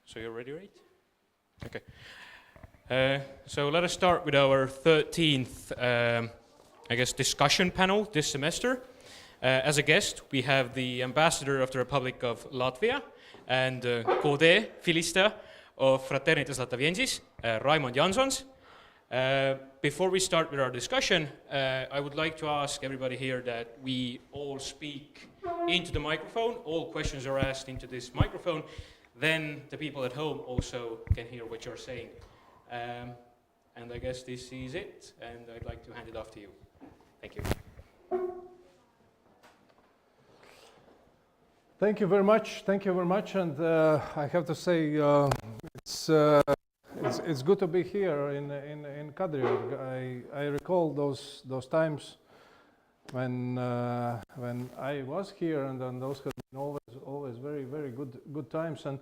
So you're ready, right? Okay. So let us start with our 13th, discussion panel this semester. As a guest, we have the Ambassador of the Republic of Latvia and Kode Filista of Fraternitas Lataviensis, Raimond Jansons. Before we start with our discussion, I would like to ask everybody here that we all speak into the microphone. All questions are asked into this microphone. Then the people at home also can hear what you're saying. And I guess this is it, and I'd like to hand it off to you. Thank you. Thank you very much. Thank you very much. And I have to say, it's good to be here in Kadriorg. I recall those times when I was here, and then those have been always very good times. And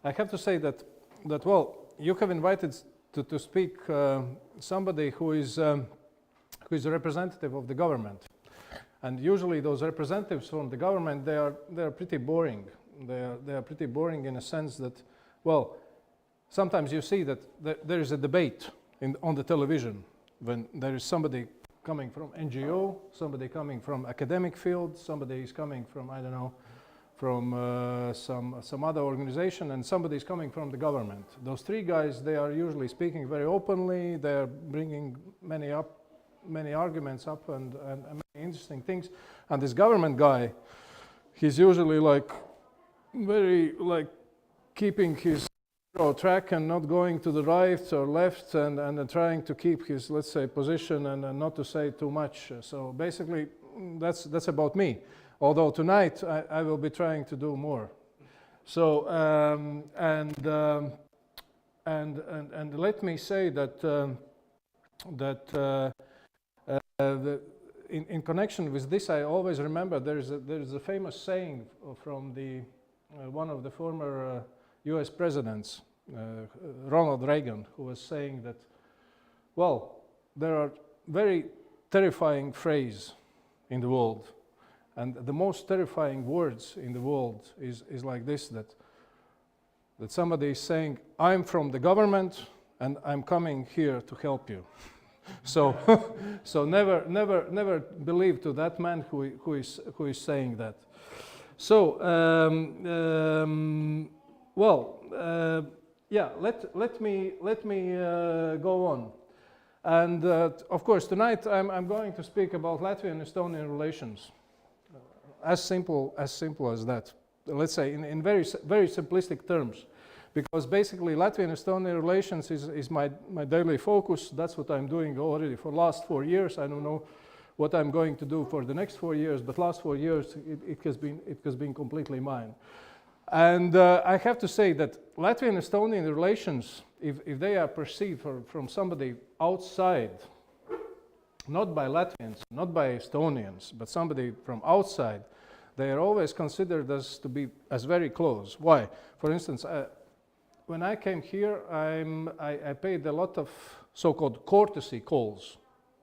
I have to say that well, you have invited to speak somebody who is a representative of the government. And usually those representatives from the government, they are pretty boring. They are pretty boring in a sense that, well, sometimes you see that there is a debate on the television when there is somebody coming from NGO, somebody coming from academic field, somebody is coming from, I don't know, from some other organization, and somebody is coming from the government. Those three guys, they are usually speaking very openly. They are bringing many arguments up and many interesting things. And this government guy, he's usually very keeping his track and not going to the right or left and trying to keep his, let's say, position and not to say too much. So basically, that's about me. Although tonight I will be trying to do more. So and let me say that in connection with this, I always remember there is a famous saying from one of the former U.S. presidents, Ronald Reagan, who was saying that, well, there are very terrifying phrases in the world, and the most terrifying words in the world is like this: that somebody is saying, "I'm from the government and I'm coming here to help you." So never believe to that man who is saying that. So let me go on. And of course tonight I'm going to speak about Latvian-Estonian relations. As simple as that. Let's say in very simplistic terms. Because basically Latvian-Estonian relations is my daily focus. That's what I'm doing already for the last 4 years. I don't know what I'm going to do for the next 4 years, but last 4 years it has been completely mine. And I have to say that Latvian-Estonian relations, if they are perceived from somebody outside, not by Latvians, not by Estonians, but somebody from outside, they are always considered as very close. Why? For instance, when I came here, I paid a lot of so-called courtesy calls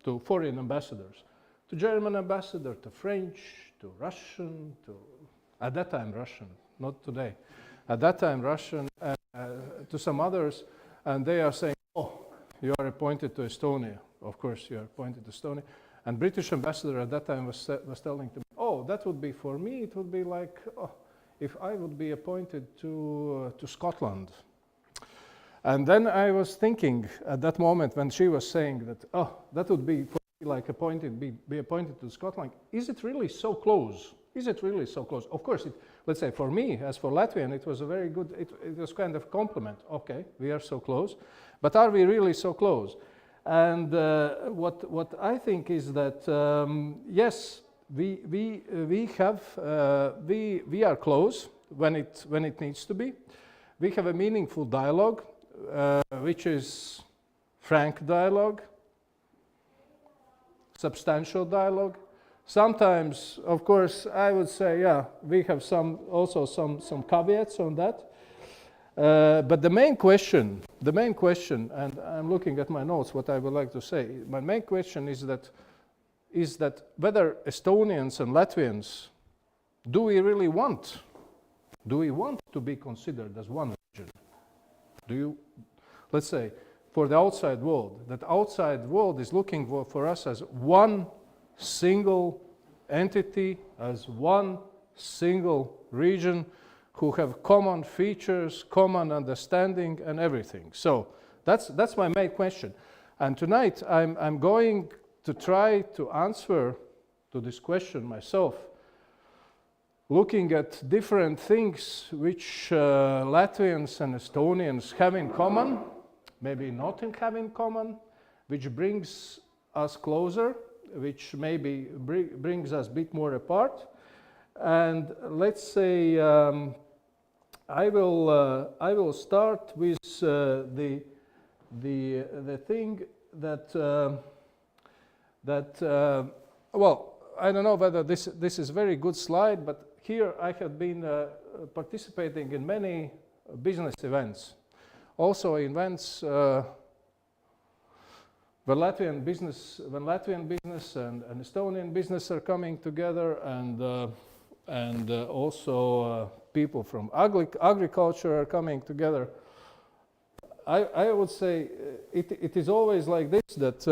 to foreign ambassadors, to German ambassador, to French, to Russian, at that time Russian, not today, at that time Russian, to some others, and they are saying, "Oh, you are appointed to Estonia." Of course, you are appointed to Estonia. And British ambassador at that time was telling to me, "Oh, that would be for me. It would be like, if I would be appointed to Scotland." And then I was thinking at that moment when she was saying that, that would be for me like be appointed to Scotland. Is it really so close? Is it really so close? Of course, let's say for me, as for Latvian, it was a very good, it was kind of compliment. Okay, we are so close, but are we really so close? And what I think is that yes, we are close when it needs to be. We have a meaningful dialogue, which is frank dialogue, substantial dialogue. Sometimes, of course, I would say, yeah, we have some caveats on that. But the main question, and I'm looking at my notes, what I would like to say, my main question is that whether Estonians and Latvians, do we want to be considered as one region? let's say, for the outside world, that outside world is looking for us as one single entity, as one single region who have common features, common understanding and everything. So that's my main question. And tonight I'm going to try to answer to this question myself, looking at different things which Latvians and Estonians have in common, maybe not have in common, which brings us closer, which maybe brings us a bit more apart. And let's say I will start with the thing that well, I don't know whether this is a very good slide, but here I have been participating in many business events, also events when Latvian business and Estonian business are coming together, and also people from agriculture are coming together. I would say it is always like this, that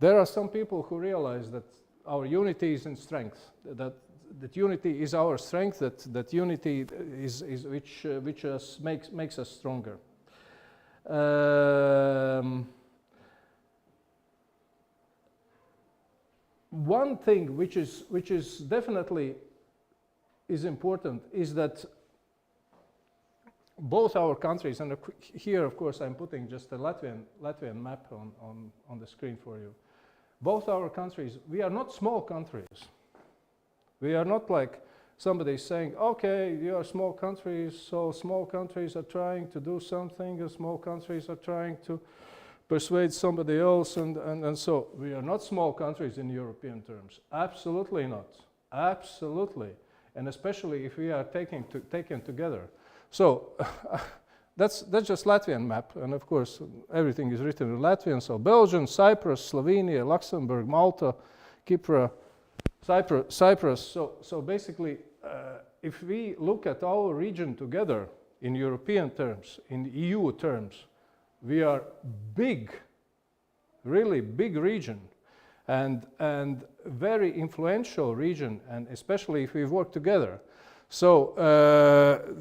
there are some people who realize that our unity is in strength, that unity is our strength, that unity is which makes us stronger. One thing which is definitely is important is that both our countries, and here of course I'm putting just a Latvian map on the screen for you. Both our countries, we are not small countries. We are not like somebody saying, okay, you are small countries, so small countries are trying to do something, and small countries are trying to persuade somebody else, and so we are not small countries in European terms. Absolutely not. Absolutely. And especially if we are taken together. So that's just Latvian map, and of course everything is written in Latvian. So Belgium, Cyprus, Slovenia, Luxembourg, Malta, Cyprus. So basically, if we look at our region together in European terms, in EU terms, we are big, really big region, and very influential region, and especially if we work together. So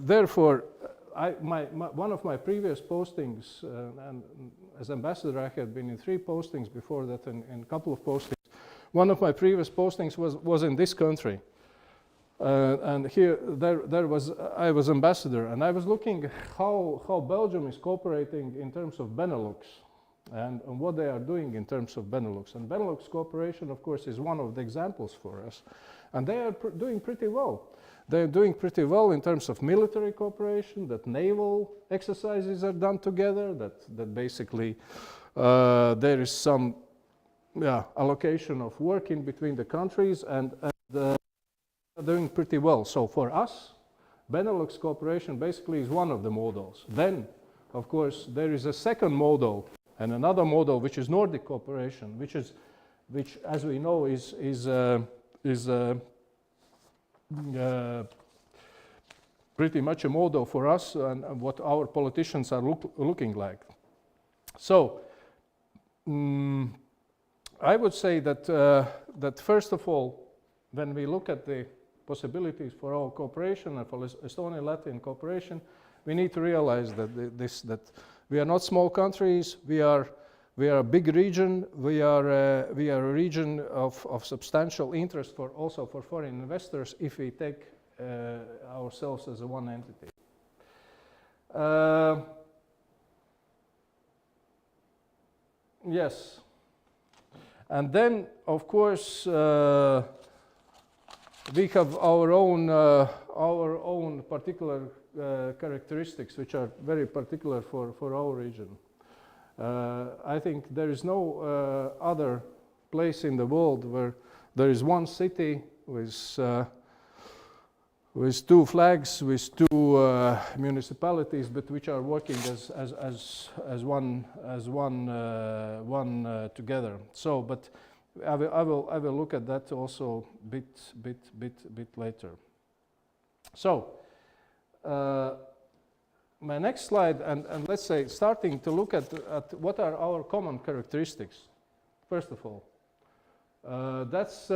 therefore, one of my previous postings, and as ambassador I had been in 3 postings before that, and a couple of postings. One of my previous postings was in this country, and here I was ambassador, and I was looking how Belgium is cooperating in terms of Benelux, and what they are doing in terms of Benelux. And Benelux cooperation, of course, is one of the examples for us, and they are doing pretty well. They are doing pretty well in terms of military cooperation, that naval exercises are done together, that basically there is some allocation of work in between the countries, and doing pretty well. So for us, Benelux cooperation basically is one of the models. Then, of course, there is a second model and another model, which is Nordic cooperation, which as we know is pretty much a model for us and what our politicians are looking like. So I would say that first of all, when we look at the possibilities for our cooperation and for Estonian-Latvian cooperation, we need to realize that we are not small countries. We are a big region. We are a region of substantial interest also for foreign investors if we take ourselves as a one entity. Yes. And then, of course, we have our own particular characteristics, which are very particular for our region. I think there is no other place in the world where there is one city with 2 flags, with 2 municipalities, but which are working as one together. So, but I will look at that also bit later. So, my next slide, and let's say starting to look at what are our common characteristics. First of all, that's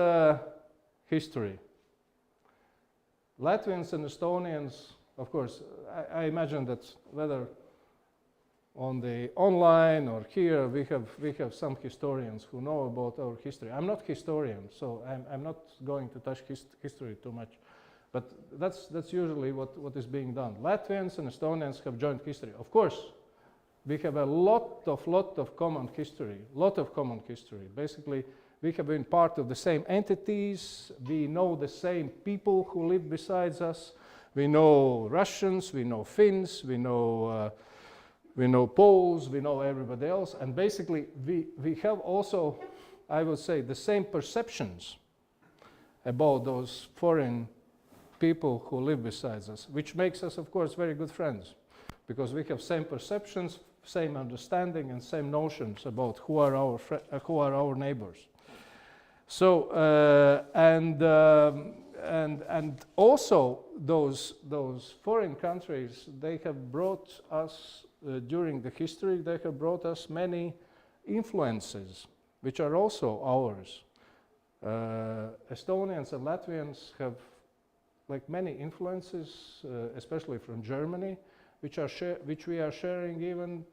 history. Latvians and Estonians, of course, I imagine that whether on the online or here, we have some historians who know about our history. I'm not historian, so I'm not going to touch history too much. But that's usually what is being done. Latvians and Estonians have joint history. Of course, we have a lot of common history, Basically, we have been part of the same entities. We know the same people who live besides us. We know Russians, we know Finns, we know Poles, we know everybody else. And basically, we have also, I would say, the same perceptions about those foreign people who live besides us, which makes us, of course, very good friends, because we have same perceptions, same understanding, and same notions about who are our neighbors. So and also those foreign countries, they have brought us during the history. They have brought us many influences, which are also ours. Estonians and Latvians have like many influences, especially from Germany, which we are sharing even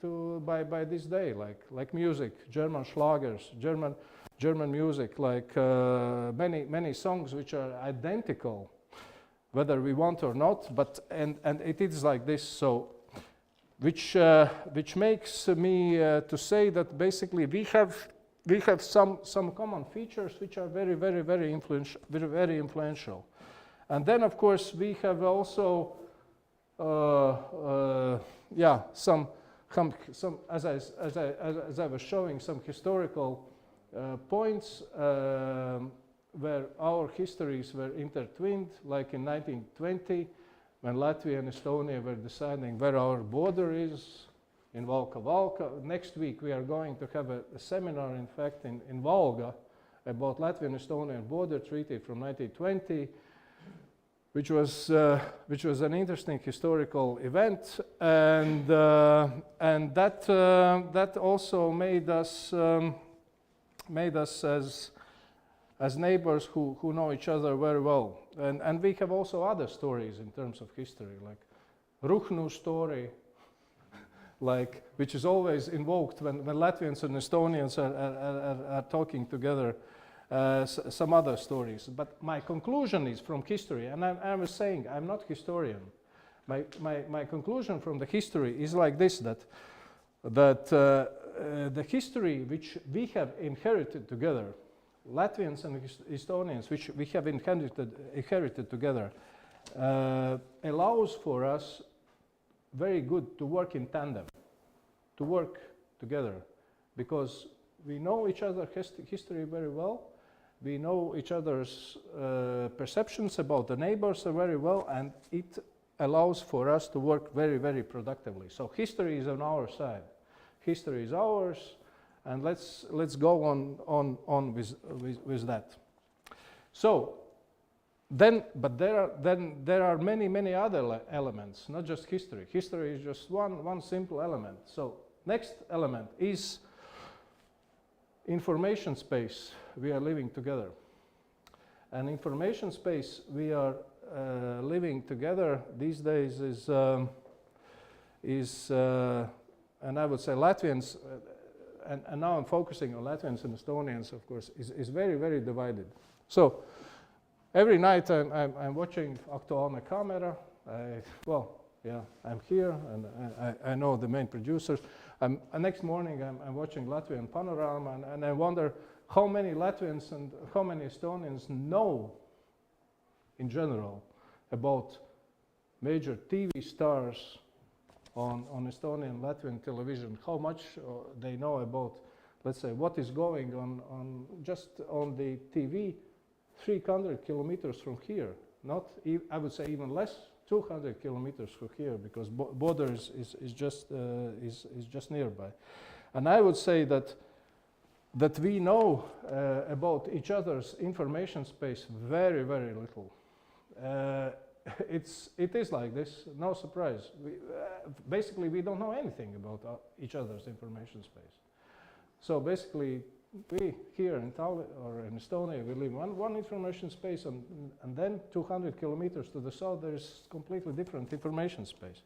by this day, like music, German schlagers, German music, like many songs which are identical, whether we want or not. But and it is like this. So, which makes me to say that basically we have some common features which are very influential. And then, of course, we have also, some as I was showing, some historical points where our histories were intertwined, like in 1920, when Latvia and Estonia were deciding where our border is in Valka. Next week, we are going to have a seminar, in fact, in Valga about Latvian-Estonian border treaty from 1920. Which was an interesting historical event, and that also made us as neighbors who know each other very well. And we have also other stories in terms of history, like Ruhnu story, like which is always invoked when Latvians and Estonians are talking together. Some other stories, but my conclusion is from history, and I was saying I'm not historian. My conclusion from the history is like this: that the history which we have inherited together, Latvians and Estonians, which we have inherited together, allows for us very good to work in tandem, to work together, because we know each other's history very well. We know each other's perceptions about the neighbors very well, and it allows for us to work very productively. So history is on our side. History is ours, and let's go on with that. So then, but there are many other elements, not just history. History is just one simple element. So next element is information space we are living together. And information space we are living together these days is and I would say Latvians, and now I'm focusing on Latvians and Estonians, of course, is very divided. So every night I'm watching Aktuaalne Kamera. I'm here, and I know the main producers. Next morning I'm watching Latvian Panorama, and I wonder how many Latvians and how many Estonians know in general about major TV stars on Estonian Latvian television, how much they know about, let's say, what is going on just on the TV 300 kilometers from here. Not, I would say even less, 200 kilometers from here, because border is just nearby. And I would say that we know about each other's information space very little. it is like this, no surprise. Basically, we don't know anything about each other's information space. So basically, we here in Tallinn or in Estonia, we live in one information space, and then 200 kilometers to the south, there is completely different information space.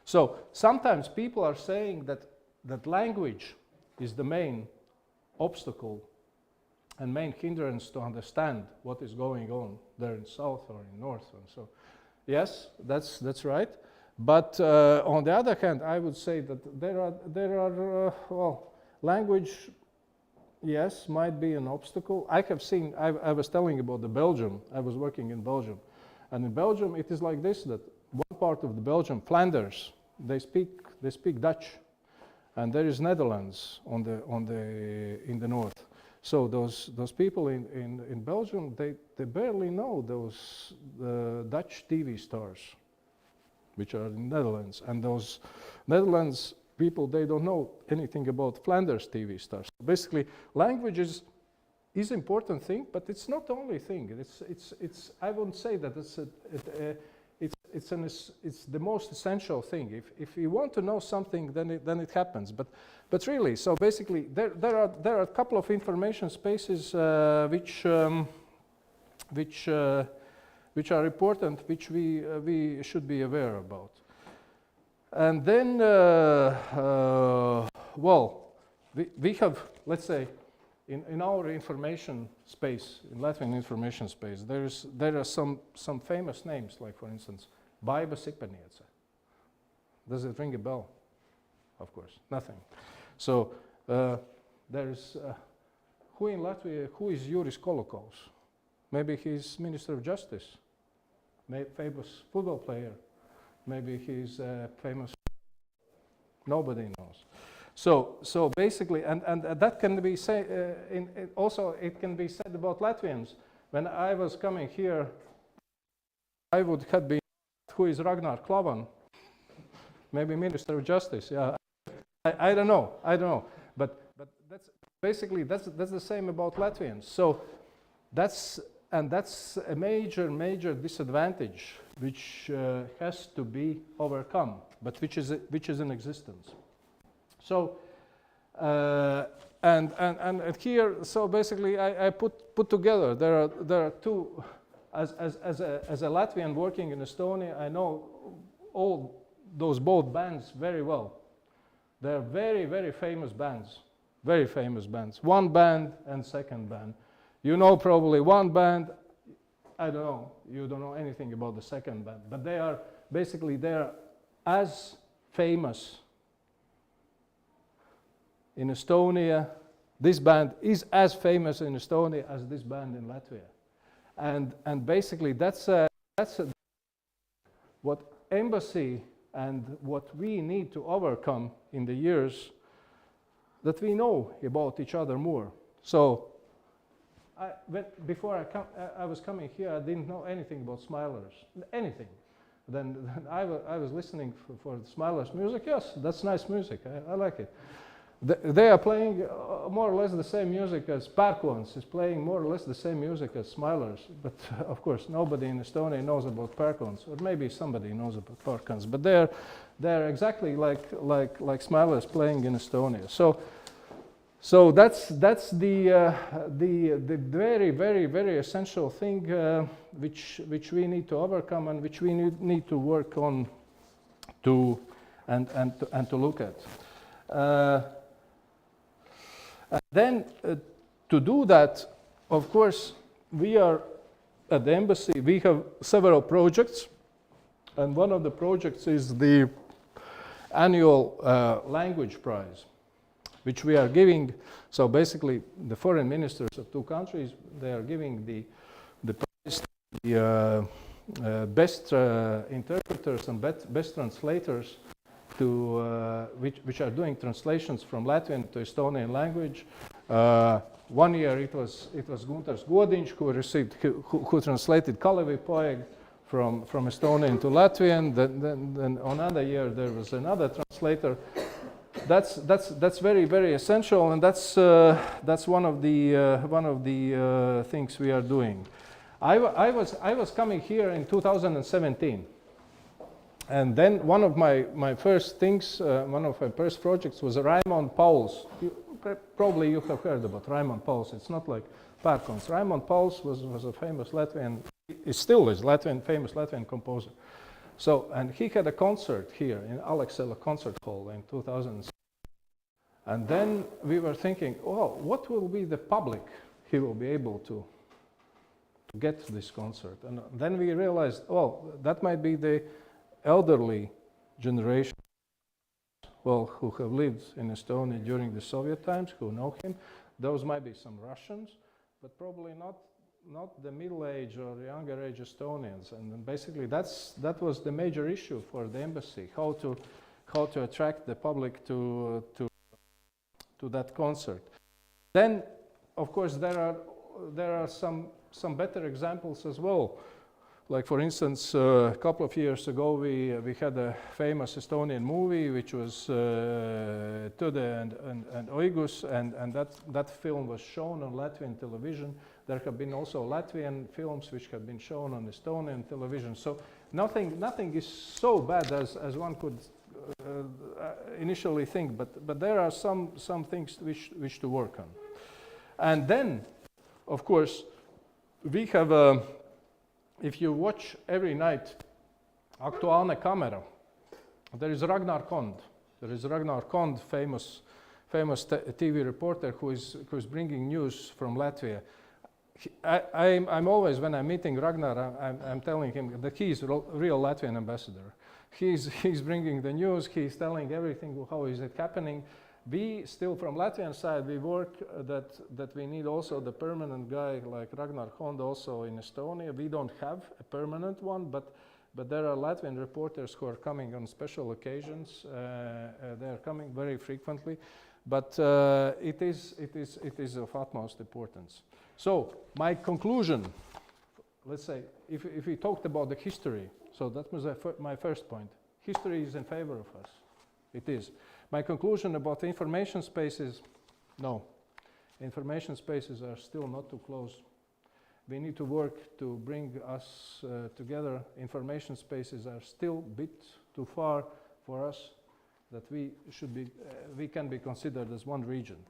So sometimes people are saying that language is the main obstacle and main hindrance to understand what is going on there in south or in north. And so, yes, that's right. But on the other hand, I would say that there are well, language, yes, might be an obstacle. I have seen, I was telling about the Belgium. I was working in Belgium. And in Belgium, it is like this, that one part of the Belgium, Flanders, they speak Dutch. And there is Netherlands in the north. So those people in Belgium, they barely know those Dutch TV stars, which are in Netherlands. And those Netherlands people, they don't know anything about Flanders TV stars. Basically, language is important thing, but it's not the only thing. It's I wouldn't say that it's the most essential thing. If you want to know something, then it happens. But really, so basically, there are a couple of information spaces which are important, which we should be aware about. And then, well, we have, let's say, in our information space, in Latvian information space, there are some famous names, like for instance, Baiba Siperniece. Does it ring a bell? Of course, nothing. So there's who in Latvia, who is Juris Kolokos? Maybe he's Minister of Justice, famous football player. Maybe he's famous. Nobody knows. So basically, and that can be said. Also, it can be said about Latvians. When I was coming here, I would have been. Who is Ragnar Klavan? Maybe Minister of Justice. Yeah, I don't know. But that's basically that's the same about Latvians. So that's a major disadvantage which has to be overcome, but which is in existence. So and here, so basically, I put together. There are two. As a Latvian working in Estonia, I know all those both bands very well. They're very famous bands. Very famous bands. One band and second band. You know probably one band. I don't know. You don't know anything about the second band, but they are as famous in Estonia. This band is as famous in Estonia as this band in Latvia, and basically that's what embassy and what we need to overcome in the years that we know about each other more. So. Before I was coming here, I didn't know anything about Smilers, anything. Then I was listening for Smilers music. Yes, that's nice music. I like it. They are playing more or less the same music as Pērkons is playing more or less the same music as Smilers. But of course, nobody in Estonia knows about Pērkons, or maybe somebody knows about Pērkons. But they're exactly like Smilers playing in Estonia. So that's the very essential thing which we need to overcome and which we need to work on to look at. And then to do that, of course, we are at the embassy. We have several projects, and one of the projects is the annual language prize, which we are giving. So basically, the foreign ministers of two countries, they are giving the prize to the best interpreters and best translators to which are doing translations from Latvian to Estonian language. 1 year it was Gunters Godiņš who translated Kalevi poem from Estonian to Latvian. Then another year there was another translator. That's very essential, and that's one of the things we are doing. I was coming here in 2017. And then one of my first things, one of my first projects was Raimond Pauls. Probably you have heard about Raimond Pauls. It's not like Pērkons. Raimond Pauls was a famous Latvian, he still is famous Latvian composer. So, and he had a concert here in Alexela Concert Hall in 2006. And then we were thinking, oh, what will be the public he will be able to get this concert? And then we realized, well, that might be the elderly generation, well, who have lived in Estonia during the Soviet times, who know him. Those might be some Russians, but probably not the middle-aged or younger age Estonians. And then basically that was the major issue for the embassy, how to attract the public to that concert. Then, of course, there are some better examples as well. Like, for instance, a couple of years ago, we had a famous Estonian movie, which was Tõde and Õigus, and that film was shown on Latvian television. There have been also Latvian films which have been shown on Estonian television. So nothing is so bad as one could initially think, but there are some things which to work on. And then, of course, we have if you watch every night Aktuaalne Kamera, there is Ragnar Kond. There is Ragnar Kond, famous TV reporter who is bringing news from Latvia. I'm always, when I'm meeting Ragnar, I'm telling him that he is a real Latvian ambassador. He's bringing the news, he's telling everything, how is it happening. We still, from Latvian side, we work that we need also the permanent guy like Ragnar Kond also in Estonia. We don't have a permanent one, but there are Latvian reporters who are coming on special occasions. They are coming very frequently, but it is of utmost importance. So my conclusion, let's say, if we talked about the history, so that was my first point. History is in favor of us. It is. My conclusion about the information spaces, no. Information spaces are still not too close. We need to work to bring us together. Information spaces are still a bit too far for us, that we can be considered as one region.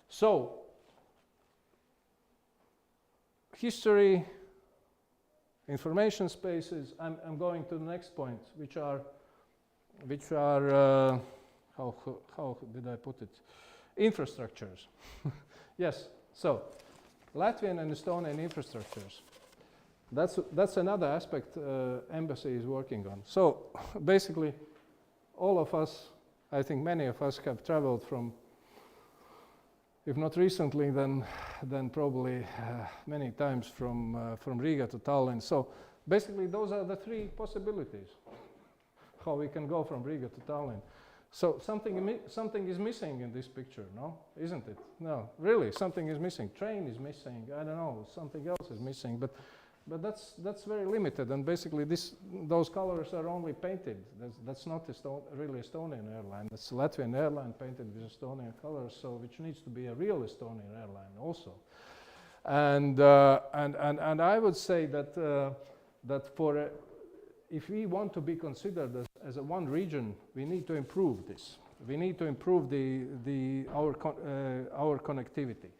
So, history, information spaces. I'm going to the next point, which are how did I put it? Infrastructures. Yes. So, Latvian and Estonian infrastructures. That's another aspect embassy is working on. So, basically, all of us, I think many of us have traveled from, if not recently, then probably many times from Riga to Tallinn. So, basically, those are the three possibilities how we can go from Riga to Tallinn. So something is missing in this picture, no? Isn't it? No, really, something is missing. Train is missing. I don't know, something else is missing. But that's very limited. And basically, those colors are only painted. That's not really Estonian airline. That's Latvian airline painted with Estonian colors. So which needs to be a real Estonian airline also. And I would say that for if we want to be considered as a one region, we need to improve this. We need to improve our connectivity.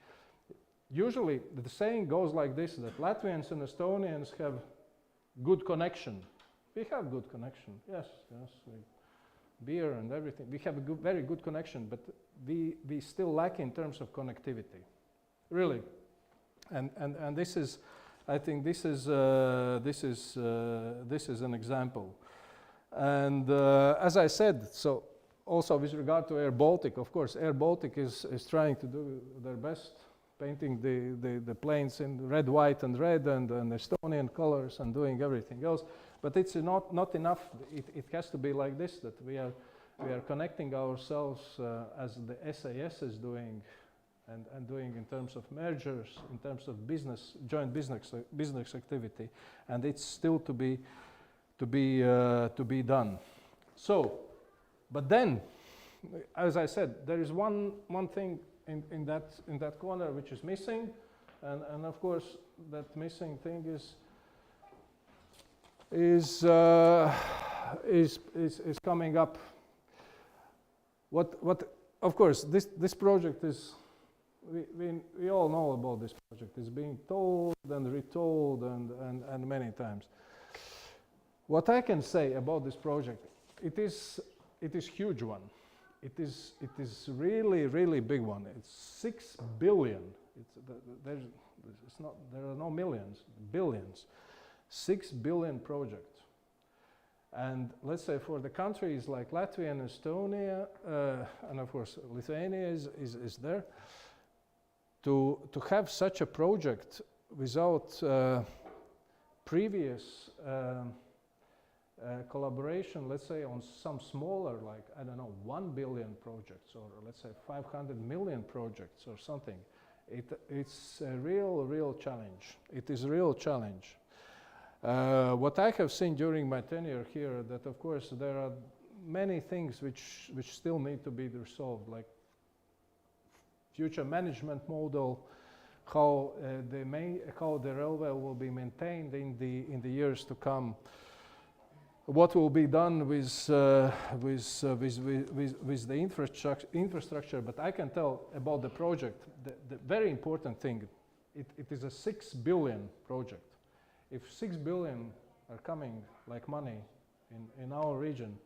Usually, the saying goes like this, that Latvians and Estonians have good connection. We have good connection, yes. Beer and everything. We have a very good connection, but we still lack in terms of connectivity, really. And this is, I think this is an example. And as I said, so also with regard to Air Baltic, of course, Air Baltic is trying to do their best, painting the planes in red, white, and red, and Estonian colors, and doing everything else. But it's not enough. It has to be like this, that we are connecting ourselves as the SAS is doing, and doing in terms of mergers, in terms of joint business activity, and it's still to be done. So, but then, as I said, there is one thing in that corner which is missing, and of course missing thing is coming up. What of course this project is. We all know about this project. It's being told and retold and many times. What I can say about this project, it is huge one. It is really big one. It's 6 billion. There are no millions, billions. 6 billion project. And let's say for the countries like Latvia and Estonia, and of course Lithuania is there, to have such a project without previous collaboration, let's say on some smaller, like, I don't know, 1 billion projects, or let's say 500 million projects or something, it's a real challenge. It is a real challenge. What I have seen during my tenure here, that of course there are many things which still need to be resolved, like future management model, how the railway will be maintained in the years to come, what will be done with the infrastructure. But I can tell about the project. The very important thing, it is a 6 billion project. If 6 billion are coming like money in our region,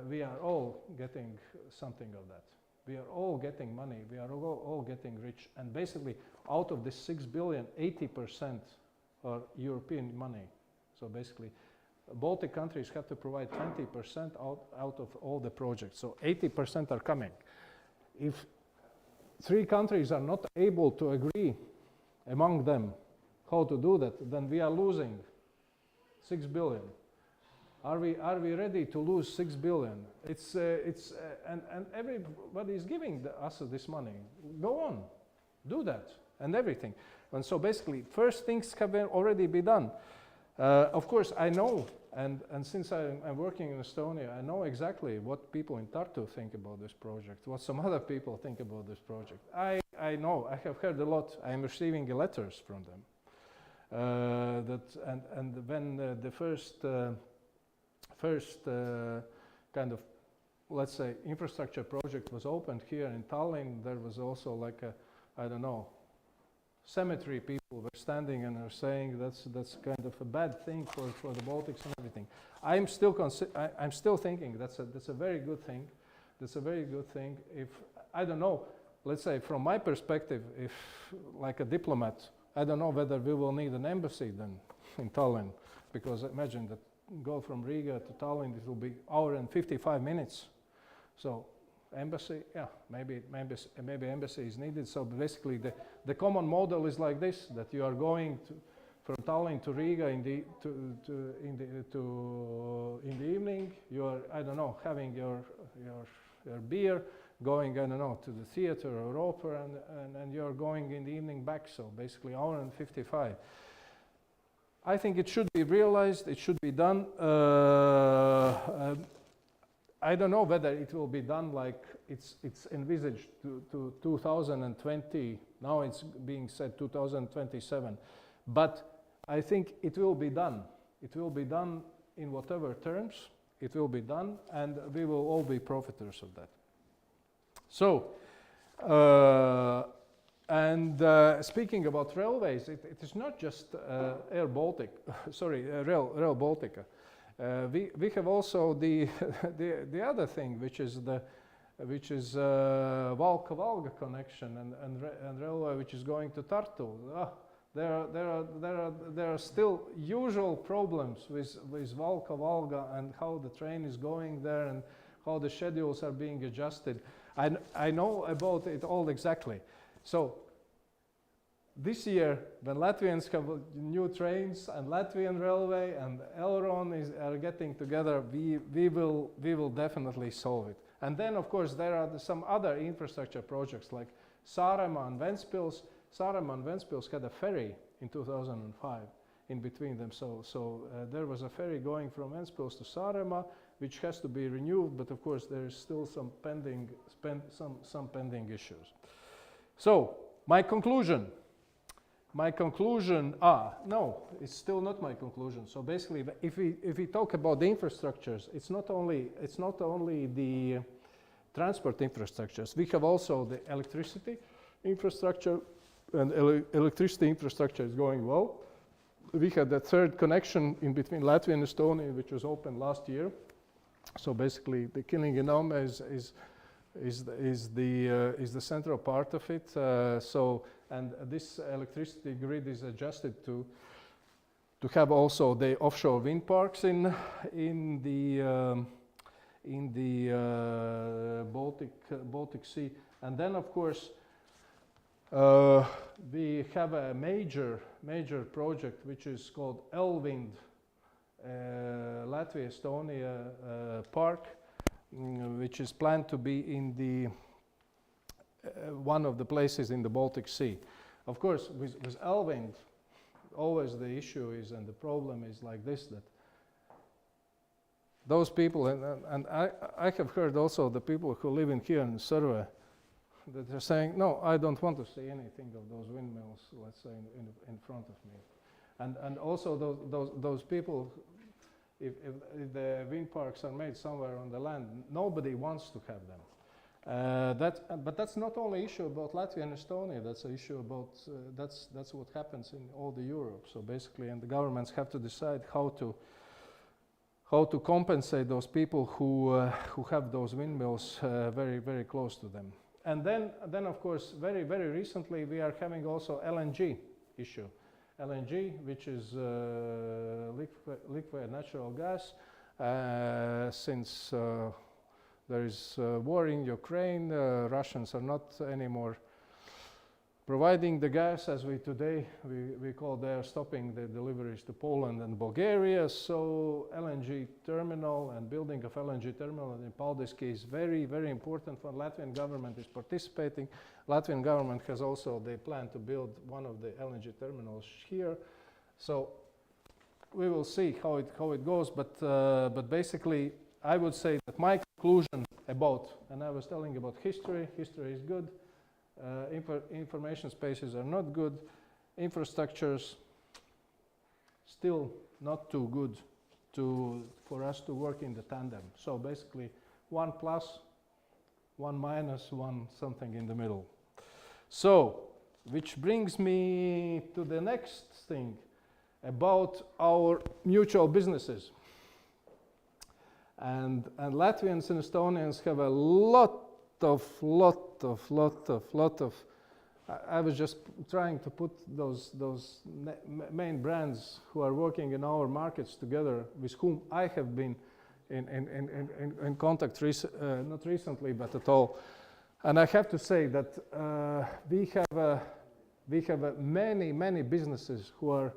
we are all getting something of that. We are all getting money. We are all getting rich. And basically, out of this 6 billion, 80% are European money. So basically, Baltic countries have to provide 20% out of all the projects. So 80% are coming. If 3 countries are not able to agree among them how to do that, then we are losing 6 billion. Are we ready to lose 6 billion? And everybody is giving us this money. Go on, do that, and everything. And so basically, first things have already been done. Of course, I know, and since I'm working in Estonia, I know exactly what people in Tartu think about this project, what some other people think about this project. I know, I have heard a lot. I'm receiving letters from them. And when the first kind of, let's say, infrastructure project was opened here in Tallinn, there was also like a, I don't know, cemetery people were standing and are saying that's kind of a bad thing for the Baltics and everything. I'm still thinking that's a very good thing. That's a very good thing. If, I don't know, let's say from my perspective, if like a diplomat, I don't know whether we will need an embassy then in Tallinn, because imagine that go from Riga to Tallinn, it will be hour and 55 minutes. So embassy, yeah, maybe embassy is needed. So basically the common model is like this, that you are going from Tallinn to Riga in the evening. You are, I don't know, having your beer, going, I don't know, to the theater or opera, and you're going in the evening back. So basically hour and 55. I think it should be realized, it should be done. I don't know whether it will be done like it's envisaged to 2020. Now it's being said 2027. But I think it will be done. It will be done in whatever terms. It will be done, and we will all be profiteers of that. So, speaking about railways, it is not just Rail Baltica. We have also the other thing, which is Valga connection and railway which is going to Tartu. There are still usual problems with Valga and how the train is going there and how the schedules are being adjusted. I know about it all exactly. So this year, when Latvians have new trains and Latvian Railway and Elron are getting together, we will definitely solve it. And then, of course, there are some other infrastructure projects like Saaremaa and Ventspils. Saaremaa and Ventspils had a ferry in 2005 in between them. So there was a ferry going from Ventspils to Saaremaa, which has to be renewed, but of course there is still some pending issues. So my conclusion, my conclusion, no, it's still not my conclusion. So basically, if we talk about the infrastructures, it's not only the transport infrastructures. We have also the electricity infrastructure, and electricity infrastructure is going well. We had the third connection in between Latvia and Estonia, which was opened last year. So basically, the Killingi-Nõmme is the central part of it. And this electricity grid is adjusted to have also the offshore wind parks in the Baltic Sea. And then, of course, we have a major project which is called Elwind Latvia-Estonia Park, which is planned to be in the one of the places in the Baltic Sea. Of course, with Elwind, always the issue is, and the problem is like this, that those people, and I have heard also the people who live in here in Survey, that they're saying, no, I don't want to see anything of those windmills, let's say, in front of me. And also those people, if the wind parks are made somewhere on the land, nobody wants to have them. But that's not only issue about Latvia and Estonia. That's an issue about that's what happens in all the Europe. So basically, and the governments have to decide how to compensate those people who have those windmills very close to them. And then of course, very recently, we are having also LNG issue. LNG, which is liquid natural gas, since there is war in Ukraine, Russians are not anymore providing the gas as we today, we call they are stopping the deliveries to Poland and Bulgaria. So LNG terminal and building of LNG terminal in Paldiski is very important. For Latvian government is participating. Latvian government has also, they plan to build one of the LNG terminals here. So we will see how it goes, but basically I would say that my conclusion about, and I was telling about history is good. Information spaces are not good. Infrastructures still not too good for us to work in the tandem. So basically, one plus, one minus, one something in the middle. So, which brings me to the next thing about our mutual businesses. And Latvians and Estonians have a lot of, I was just trying to put those main brands who are working in our markets together, with whom I have been in contact, not recently, but at all. And I have to say that we have many businesses who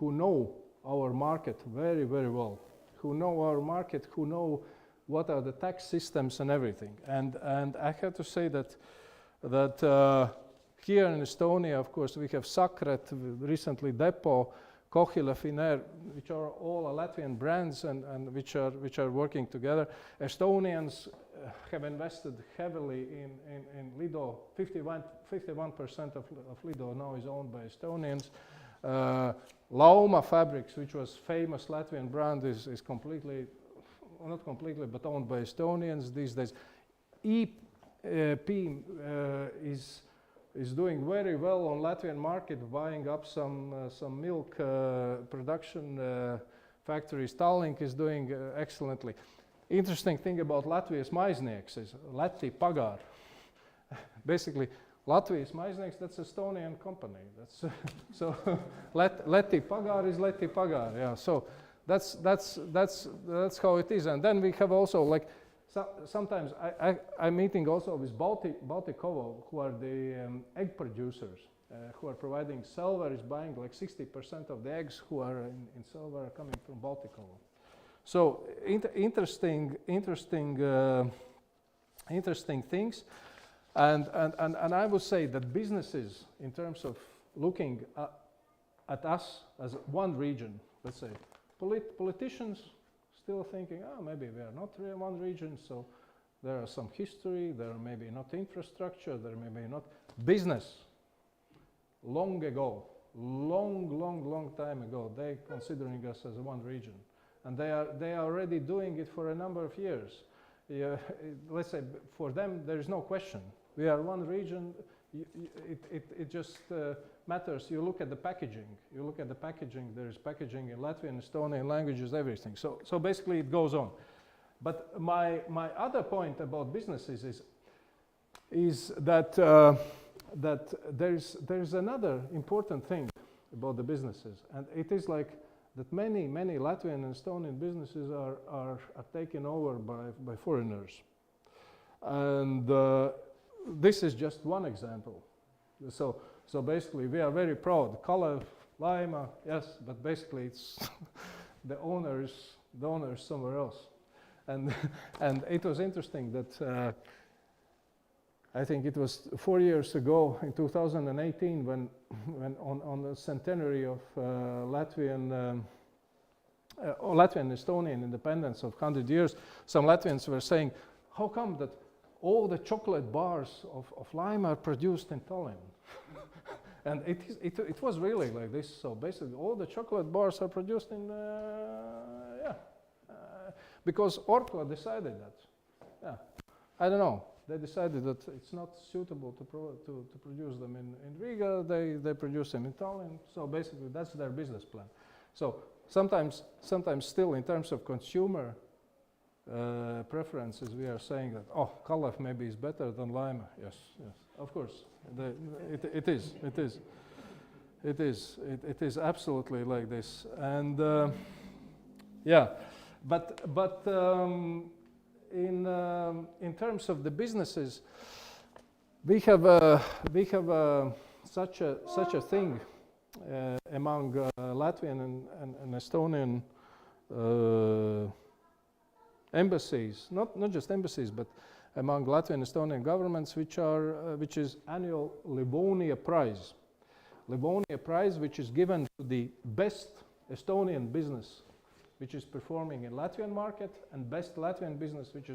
know our market very well, who know our market, who know what are the tax systems and everything. And I have to say that here in Estonia, of course, we have Sakret, recently Depo, Kohila, Finnair, which are all Latvian brands and which are working together. Estonians have invested heavily in Lido. 51% of Lido now is owned by Estonians. Lauma Fabrics, which was famous Latvian brand, is completely, not completely, but owned by Estonians these days. EP is doing very well on Latvian market, buying up some milk production factories. Tallink is doing excellently. Interesting thing about Latvijas maiznieks is Läti Pagar. Basically, Latvijas maiznieks, that's Estonian company. That's so Läti Pagar is Läti Pagar. Yeah. So that's how it is. And then we have also, like, sometimes I'm meeting also with Baltikovo, who are the egg producers, who are providing Selver is buying like 60% of the eggs who are in Selver are coming from Baltikovo. So interesting things. And I would say that businesses, in terms of looking at us as one region, let's say, politicians still thinking, maybe we are not really one region, so there are some history, there are maybe not infrastructure, there may be not business. Long ago, long time ago. They considering us as one region, and they are already doing it for a number of years. Yeah, let's say for them there is no question. We are one region. It just matters. You look at the packaging. You look at the packaging. There is packaging in Latvian, Estonian languages, everything. So basically it goes on. But my other point about businesses is that that there's another important thing about the businesses, and it is like that many Latvian and Estonian businesses are taken over by foreigners, and this is just one example. So basically we are very proud. Kalev, Laima, yes, but basically it's the owners somewhere else. And it was interesting that I think it was 4 years ago in 2018 when on the centenary of Latvian Estonian independence of 100 years, some Latvians were saying, how come that all the chocolate bars of Lime are produced in Tallinn? And it was really like this. So basically all the chocolate bars are produced in, because Orkla decided that. Yeah, I don't know. They decided that it's not suitable to produce them in Riga. They produce them in Tallinn. So basically that's their business plan. So sometimes still in terms of consumer preferences, we are saying that, oh, Kalev maybe is better than Lime. Yes, of course. It is absolutely like this. And yeah, but in terms of the businesses, we have such a thing among Latvian and Estonian embassies, not just embassies, but among Latvian and Estonian governments, which is annual Livonia Prize. Livonia Prize, which is given to the best Estonian business which is performing in Latvian market, and best Latvian business which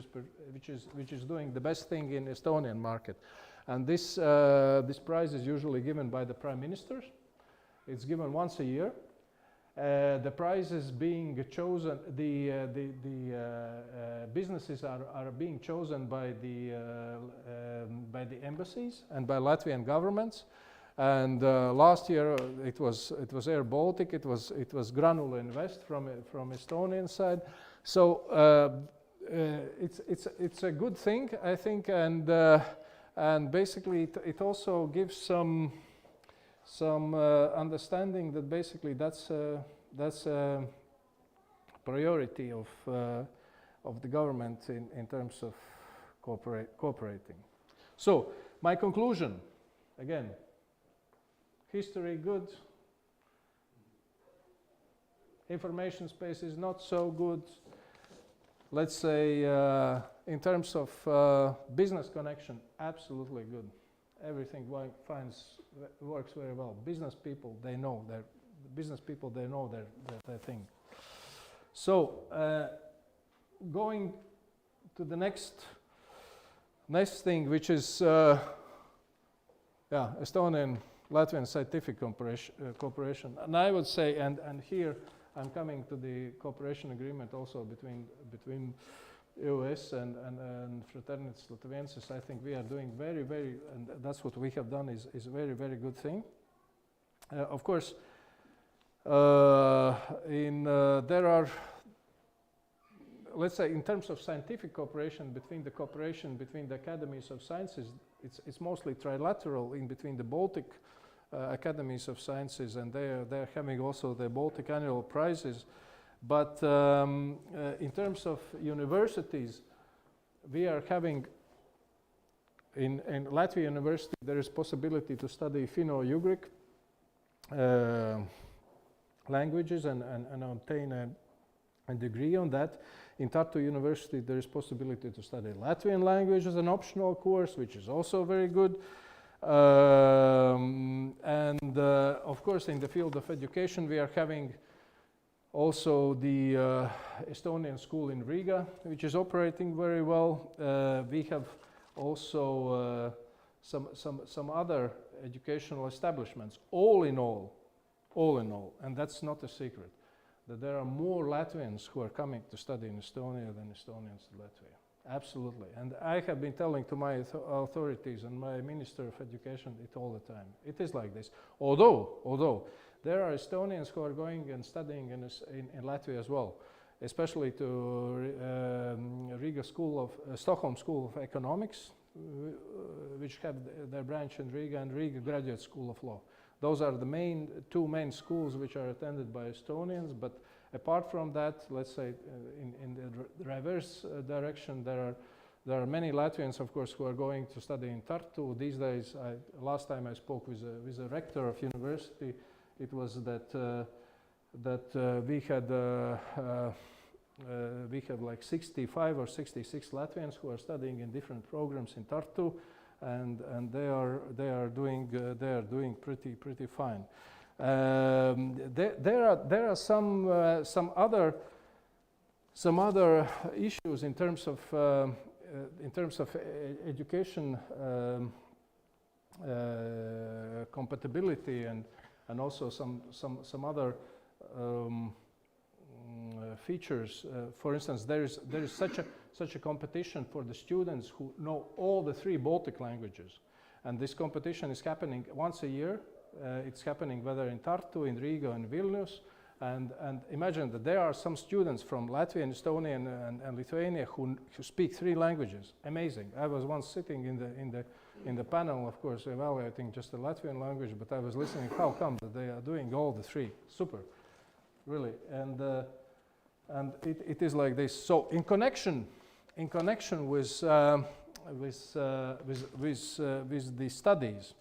is doing the best thing in Estonian market. And this prize is usually given by the Prime Minister. It's given once a year. The prize is being chosen. The businesses are being chosen by the embassies and by Latvian governments. And last year it was Air Baltic. It was Granula Invest from Estonian side. So it's a good thing, I think, and basically it also gives some understanding that basically that's a priority of the government in terms of cooperating. So my conclusion, again, history good, information space is not so good. Let's say in terms of business connection, absolutely good. Everything works very well. Business people, they know their thing. So going to the next thing, which is Estonian Latvian scientific cooperation, and I would say, and here I'm coming to the cooperation agreement also between EÜS and Fraternitas Lataviensis. I think we are doing very, and that's what we have done is a very, very good thing. Of course, there are, let's say, in terms of scientific cooperation between the academies of sciences, it's mostly trilateral in between the Baltic academies of sciences, and they're having also the Baltic annual prizes. But in terms of universities, we are having in Latvia University there is possibility to study Finno-Ugric languages and obtain a degree on that. In Tartu University there is possibility to study Latvian language as an optional course, which is also very good. And of course in the field of education we are having also the Estonian school in Riga, which is operating very well. We have also some other educational establishments. All in all, all in all, and that's not a secret, that there are more Latvians who are coming to study in Estonia than Estonians to Latvia. Absolutely. And I have been telling to my authorities and my Minister of Education it all the time. It is like this. Although there are Estonians who are going and studying in Latvia as well, especially to Riga Stockholm School of Economics, which have their branch in Riga, and Riga Graduate School of Law. Those are the two main schools which are attended by Estonians, but apart from that, let's say in the reverse direction, there are many Latvians, of course, who are going to study in Tartu. These days, last time I spoke with a rector of university, it was that we have like 65 or 66 Latvians who are studying in different programs in Tartu, and they are doing pretty fine. There are some other issues in terms of education compatibility and also some other features. For instance, there is such a competition for the students who know all the 3 Baltic languages, and this competition is happening once a year. It's happening whether in Tartu, in Riga, and Vilnius, and imagine that there are some students from Latvia, Estonia, and Lithuania who speak 3 languages. Amazing! I was once sitting in the panel, of course, evaluating just the Latvian language, but I was listening. How come that they are doing all the 3? Super, really, and it is like this. So in connection with the studies,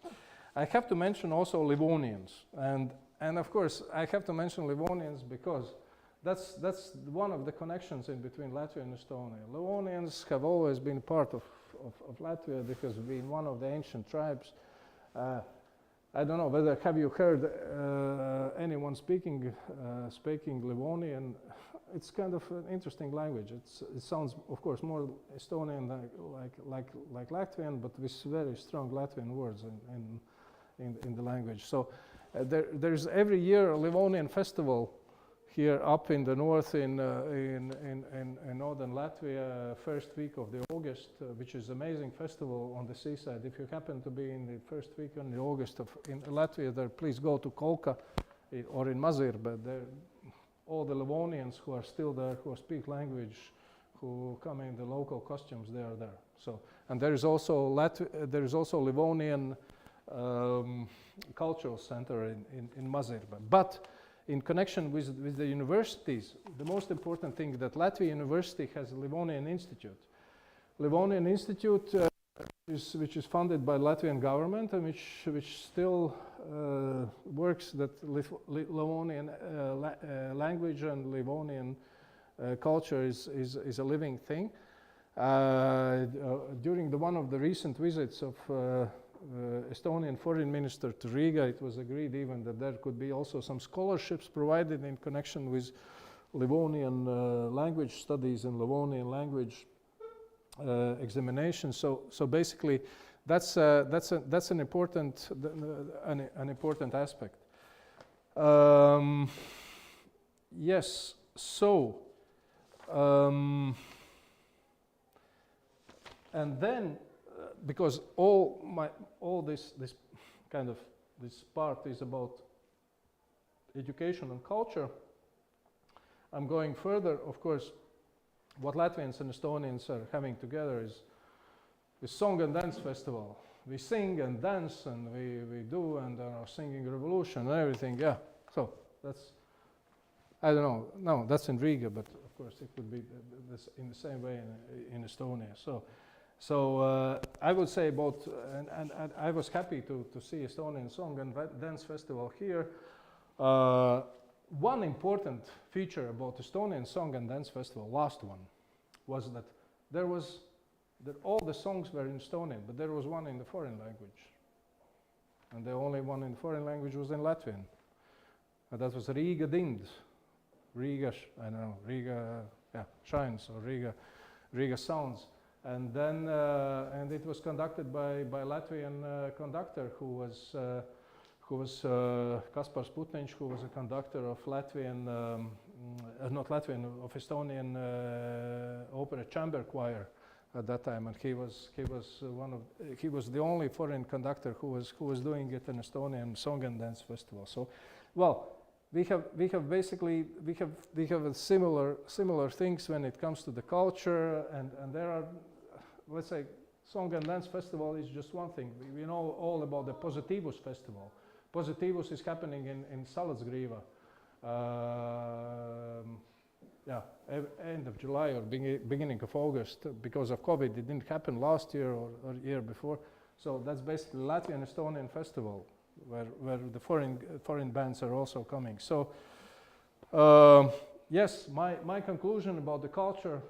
I have to mention also Livonians, and of course I have to mention Livonians because that's one of the connections in between Latvia and Estonia. Livonians have always been part of Latvia because being one of the ancient tribes. I don't know whether have you heard anyone speaking Livonian. It's kind of an interesting language. It sounds, of course, more Estonian like Latvian, but with very strong Latvian words in the language. So there's every year a Livonian festival here up in the north in northern Latvia, first week of the August, which is amazing festival on the seaside. If you happen to be in the first week in August in Latvia, there, please go to Kolka or in Mazir, but all the Livonians who are still there, who speak language, who come in the local costumes, they are there. So, and there is also Livonian cultural center in Mazir. But in connection with the universities, the most important thing that Latvia University has a Livonian Institute. Livonian Institute, which is funded by Latvian government and which still works that Livonian language and Livonian culture is a living thing. During one of the recent visits of Estonian foreign minister to Riga, it was agreed even that there could be also some scholarships provided in connection with Livonian language studies and Livonian language examination. So basically, that's an important aspect. Yes. So, and then because all this part is about education and culture, I'm going further. Of course, what Latvians and Estonians are having together is the Song and Dance Festival. We sing and dance, and we do, and our singing revolution and everything. Yeah. So that's, I don't know. No, that's in Riga, but of course it would be in the same way in Estonia. So I would say about, and I was happy to see Estonian Song and Dance Festival here. One important feature about Estonian Song and Dance Festival, last one, was that all the songs were in Estonian, but there was one in the foreign language. And the only one in foreign language was in Latvian. And that was Riga Dind. Riga shines, or Riga sounds. And then, and it was conducted by Latvian conductor who Kaspars Putniņš, who was a conductor of Latvian, not Latvian, of Estonian opera chamber choir at that time, and he was the only foreign conductor who was doing it in Estonian Song and Dance Festival. So, well, we have basically a similar things when it comes to the culture, and there are, let's say, Song and Dance Festival is just one thing. We know all about the Positivus Festival. Positivus is happening in Salacgrīva. End of July or beginning of August. Because of COVID, it didn't happen last year or year before. So that's basically Latvian Estonian festival where the foreign bands are also coming. So yes, my conclusion about the culture,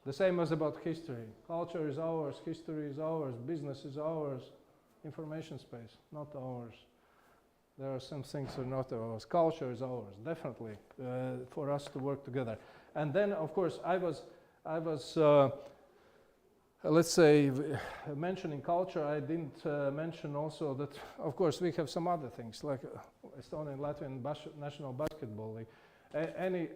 the same as about history. Culture is ours, history is ours, business is ours, information space, not ours. There are some things that are not ours. Culture is ours, definitely, for us to work together. And then, of course, I was let's say, mentioning culture, I didn't mention also that, of course, we have some other things, like Estonian Latvian National Basketball League. Any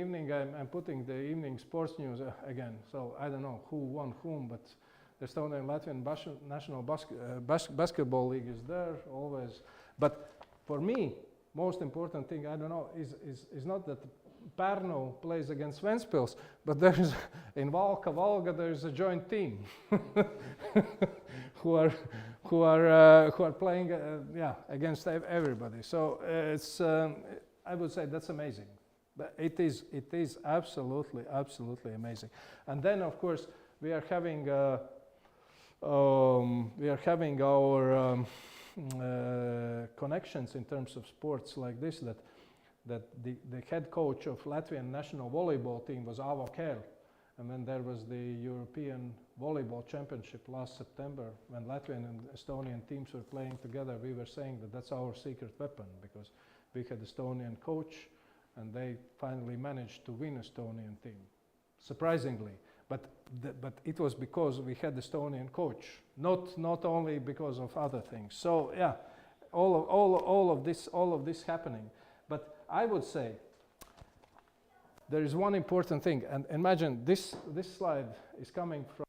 evening, I'm putting the evening sports news again. So I don't know who won whom, but the Estonian Latvian National Basketball League is there always. But for me, most important thing, I don't know, is not that Pärnu plays against Ventspils, but there is in Valga there is a joint team who are playing against everybody. So it's I would say that's amazing. But it is absolutely amazing. And then of course we are having our connections in terms of sports like this, that the head coach of Latvian national volleyball team was Avo Kell, and then there was the European Volleyball Championship last September when Latvian and Estonian teams were playing together. We were saying that that's our secret weapon, because we had Estonian coach and they finally managed to win Estonian team, surprisingly. But it was because we had Estonian coach, not only because of other things. So yeah, all of this happening. But I would say there is one important thing, and imagine this slide is coming from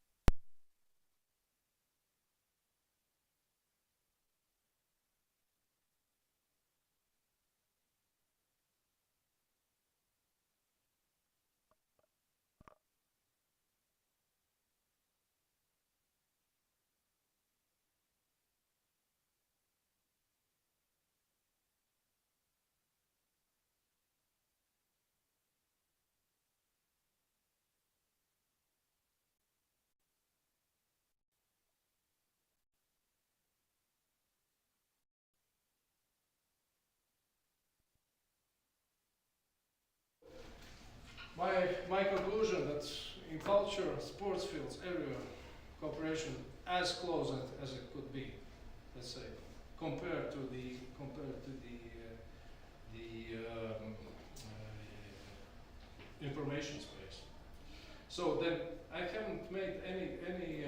my conclusion that in culture, sports fields, everywhere, cooperation as close as it could be, let's say, compared to the information space. So then I haven't made any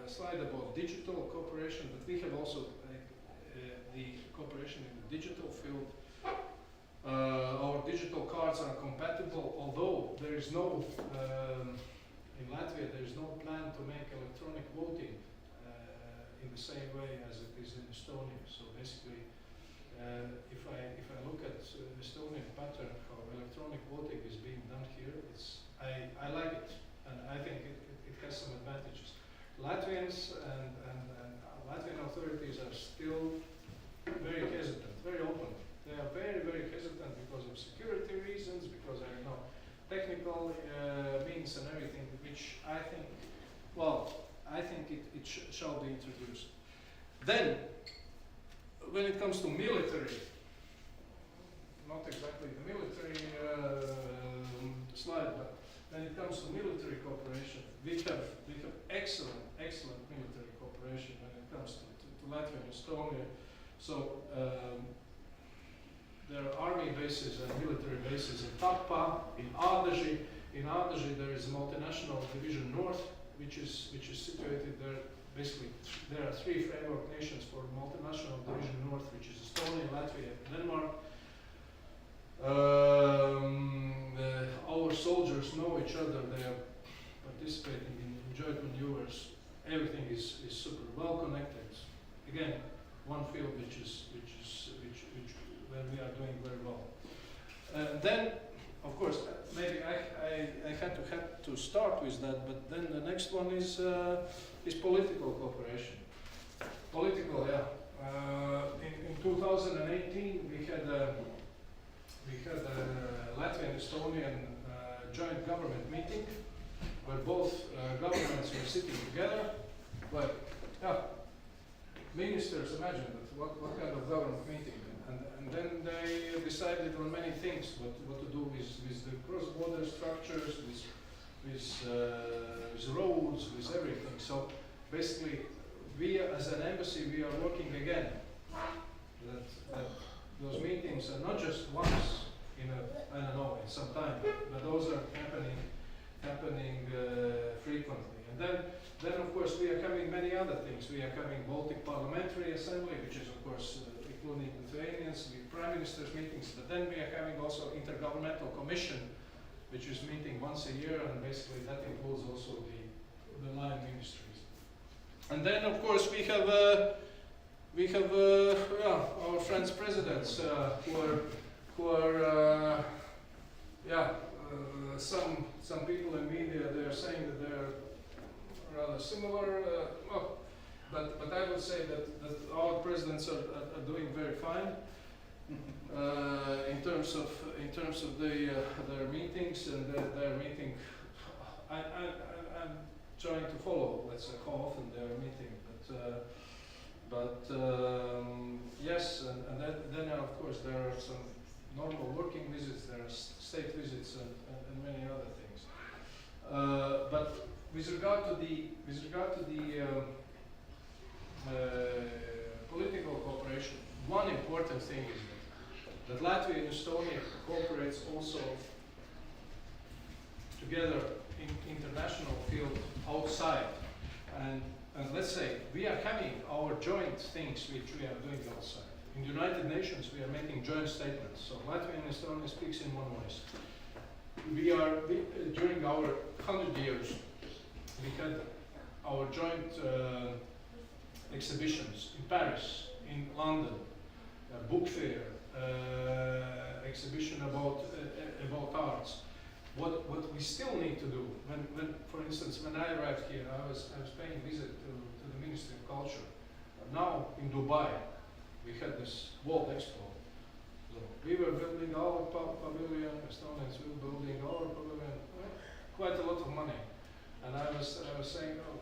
slide about digital cooperation, but we have also the cooperation in the digital field. Our digital cards are compatible, although there is no, in Latvia, there is no plan to make electronic voting in the same way as it is in Estonia. So basically, if I look at Estonian pattern, how electronic voting is being done here, I like it, and I think it has some advantages. Latvians and Latvian authorities are still very hesitant, very open. They are very hesitant because of security reasons, because I know technical means and everything, which I think it shall be introduced. Then, when it comes to military, not exactly the military slide, but when it comes to military cooperation, we have excellent military cooperation when it comes to Latvia and Estonia. So. There are army bases and military bases in Tapa, in Ādaži. In Ādaži there is a multinational division north, which is situated there basically there are three framework nations for multinational division north, which is Estonia, Latvia, and Denmark. Our soldiers know each other. They are participating in joint maneuvers. Everything is super well connected. Again, one field which where we are doing very well. Then, of course, maybe I had to start with that, but then the next one is political cooperation. Political, yeah. In 2018, we had a Latvian Estonian joint government meeting where both governments were sitting together. Like, yeah, ministers, imagine that, what kind of government meeting. And then they decided on many things, what to do with the cross-border structures, with roads, with everything. So basically, we as an embassy, we are working again. That those meetings are not just once in I don't know, in some time, but those are happening frequently. And then of course we are having many other things. We are having Baltic Parliamentary Assembly, which is of course including Lithuanians, with prime ministers meetings, but then we are having also Intergovernmental Commission, which is meeting once a year, and basically that includes also the line ministries. And then of course we have our friends presidents who are some people in media, they are saying that they are rather similar. But I would say that our presidents are doing very fine in terms of their meetings and their meeting. I'm trying to follow, let's say, how often they are meeting, yes, and then of course there are some normal working visits, there are state visits, and many other things. But with regard to the political cooperation, one important thing is that Latvia and Estonia cooperates also together in international field outside. And let's say we are having our joint things which we are doing outside. In the United Nations we are making joint statements. So Latvia and Estonia speaks in one voice. During our 100 years, we had our joint exhibitions in Paris, in London, book fair, exhibition about arts. What we still need to do, when for instance, when I arrived here, I was paying visit to the Ministry of Culture. Now in Dubai, we had this World Expo. So we were building our pavilion, Estonians were building our pavilion, quite a lot of money. And I was saying, oh,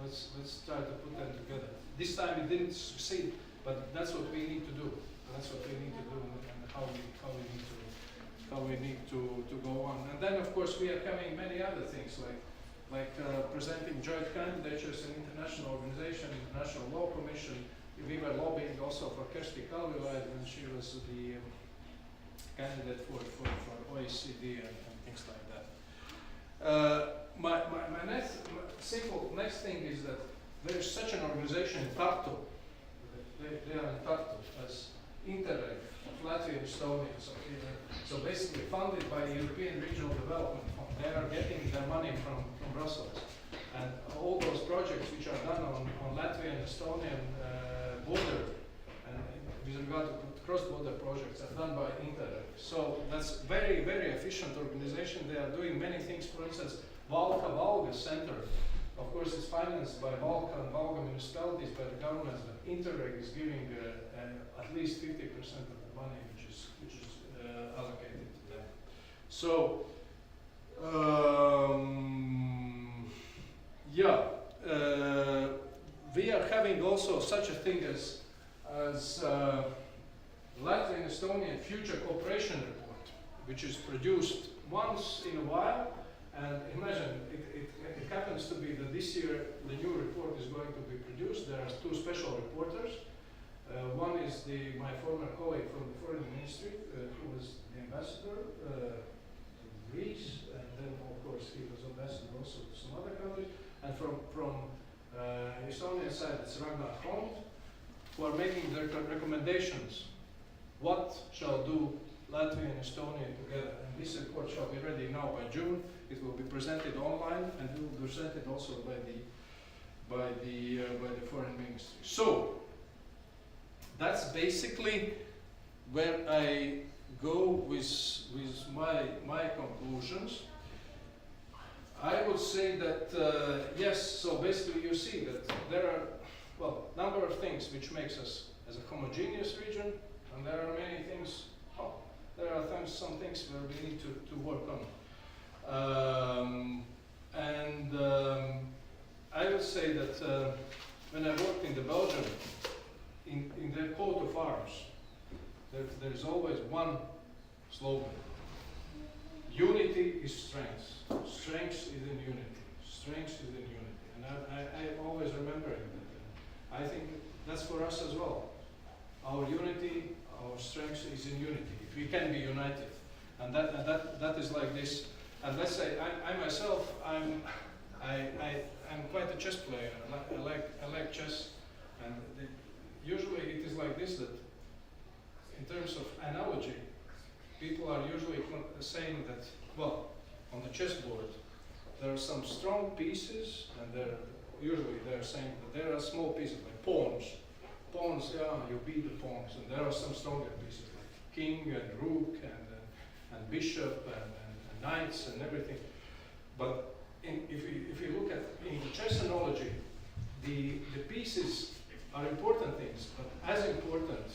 let's try to put them together. This time it didn't succeed, but that's what we need to do. That's what we need to do, and how we need to go on. And then of course we are having many other things like presenting joint candidatures in international organization, International Law Commission. We were lobbying also for Kersti Kalvilaid when she was the candidate for OECD and things like that. My next thing is that there is such an organization in Tartu. They are in Tartu as Interreg of Latvia and Estonia. So basically funded by the European Regional Development Fund. They are getting their money from Brussels. And all those projects which are done on Latvian and Estonian border and with regard to cross-border projects are done by Interreg. So that's very, very efficient organization. They are doing many things. For instance, Valga Center, of course, it's financed by Valga and Valga municipalities, by the governments, but Interreg is giving at least 50% of the money which is allocated to them. So, we are having also such a thing as Latvian Estonian Future Cooperation Report, which is produced once in a while. And imagine, it happens to be that this year the new report is going to be produced. There are two special reporters. One is my former colleague from the Foreign Ministry, who was the ambassador to Greece, and then of course he was ambassador also to some other countries. And from who are making their recommendations. What shall do Latvia and Estonia together? And this report shall be ready now by June. It will be presented online and it will be presented also by the foreign ministry. So that's basically where I go with my conclusions. I would say that yes. So basically, you see that there are number of things which makes us as a homogeneous region, and there are many things. There are some things where we need to work on. I would say that when I worked in the Belgium, in their coat of arms, there is always one slogan: unity is strength. Strength is in unity. Strength is in unity. And I always remember that. I think that's for us as well. Our unity, our strength is in unity. If we can be united, and that is like this. And let's say I myself, I'm quite a chess player. I like chess, and usually it is like this, that in terms of analogy, people are usually saying that, well, on the chessboard there are some strong pieces, and usually they're saying that there are small pieces like pawns. Pawns, yeah, you beat the pawns, and there are some stronger pieces like king and rook and bishop and knights and everything. But if you look at in chess analogy, the pieces are important things, but as important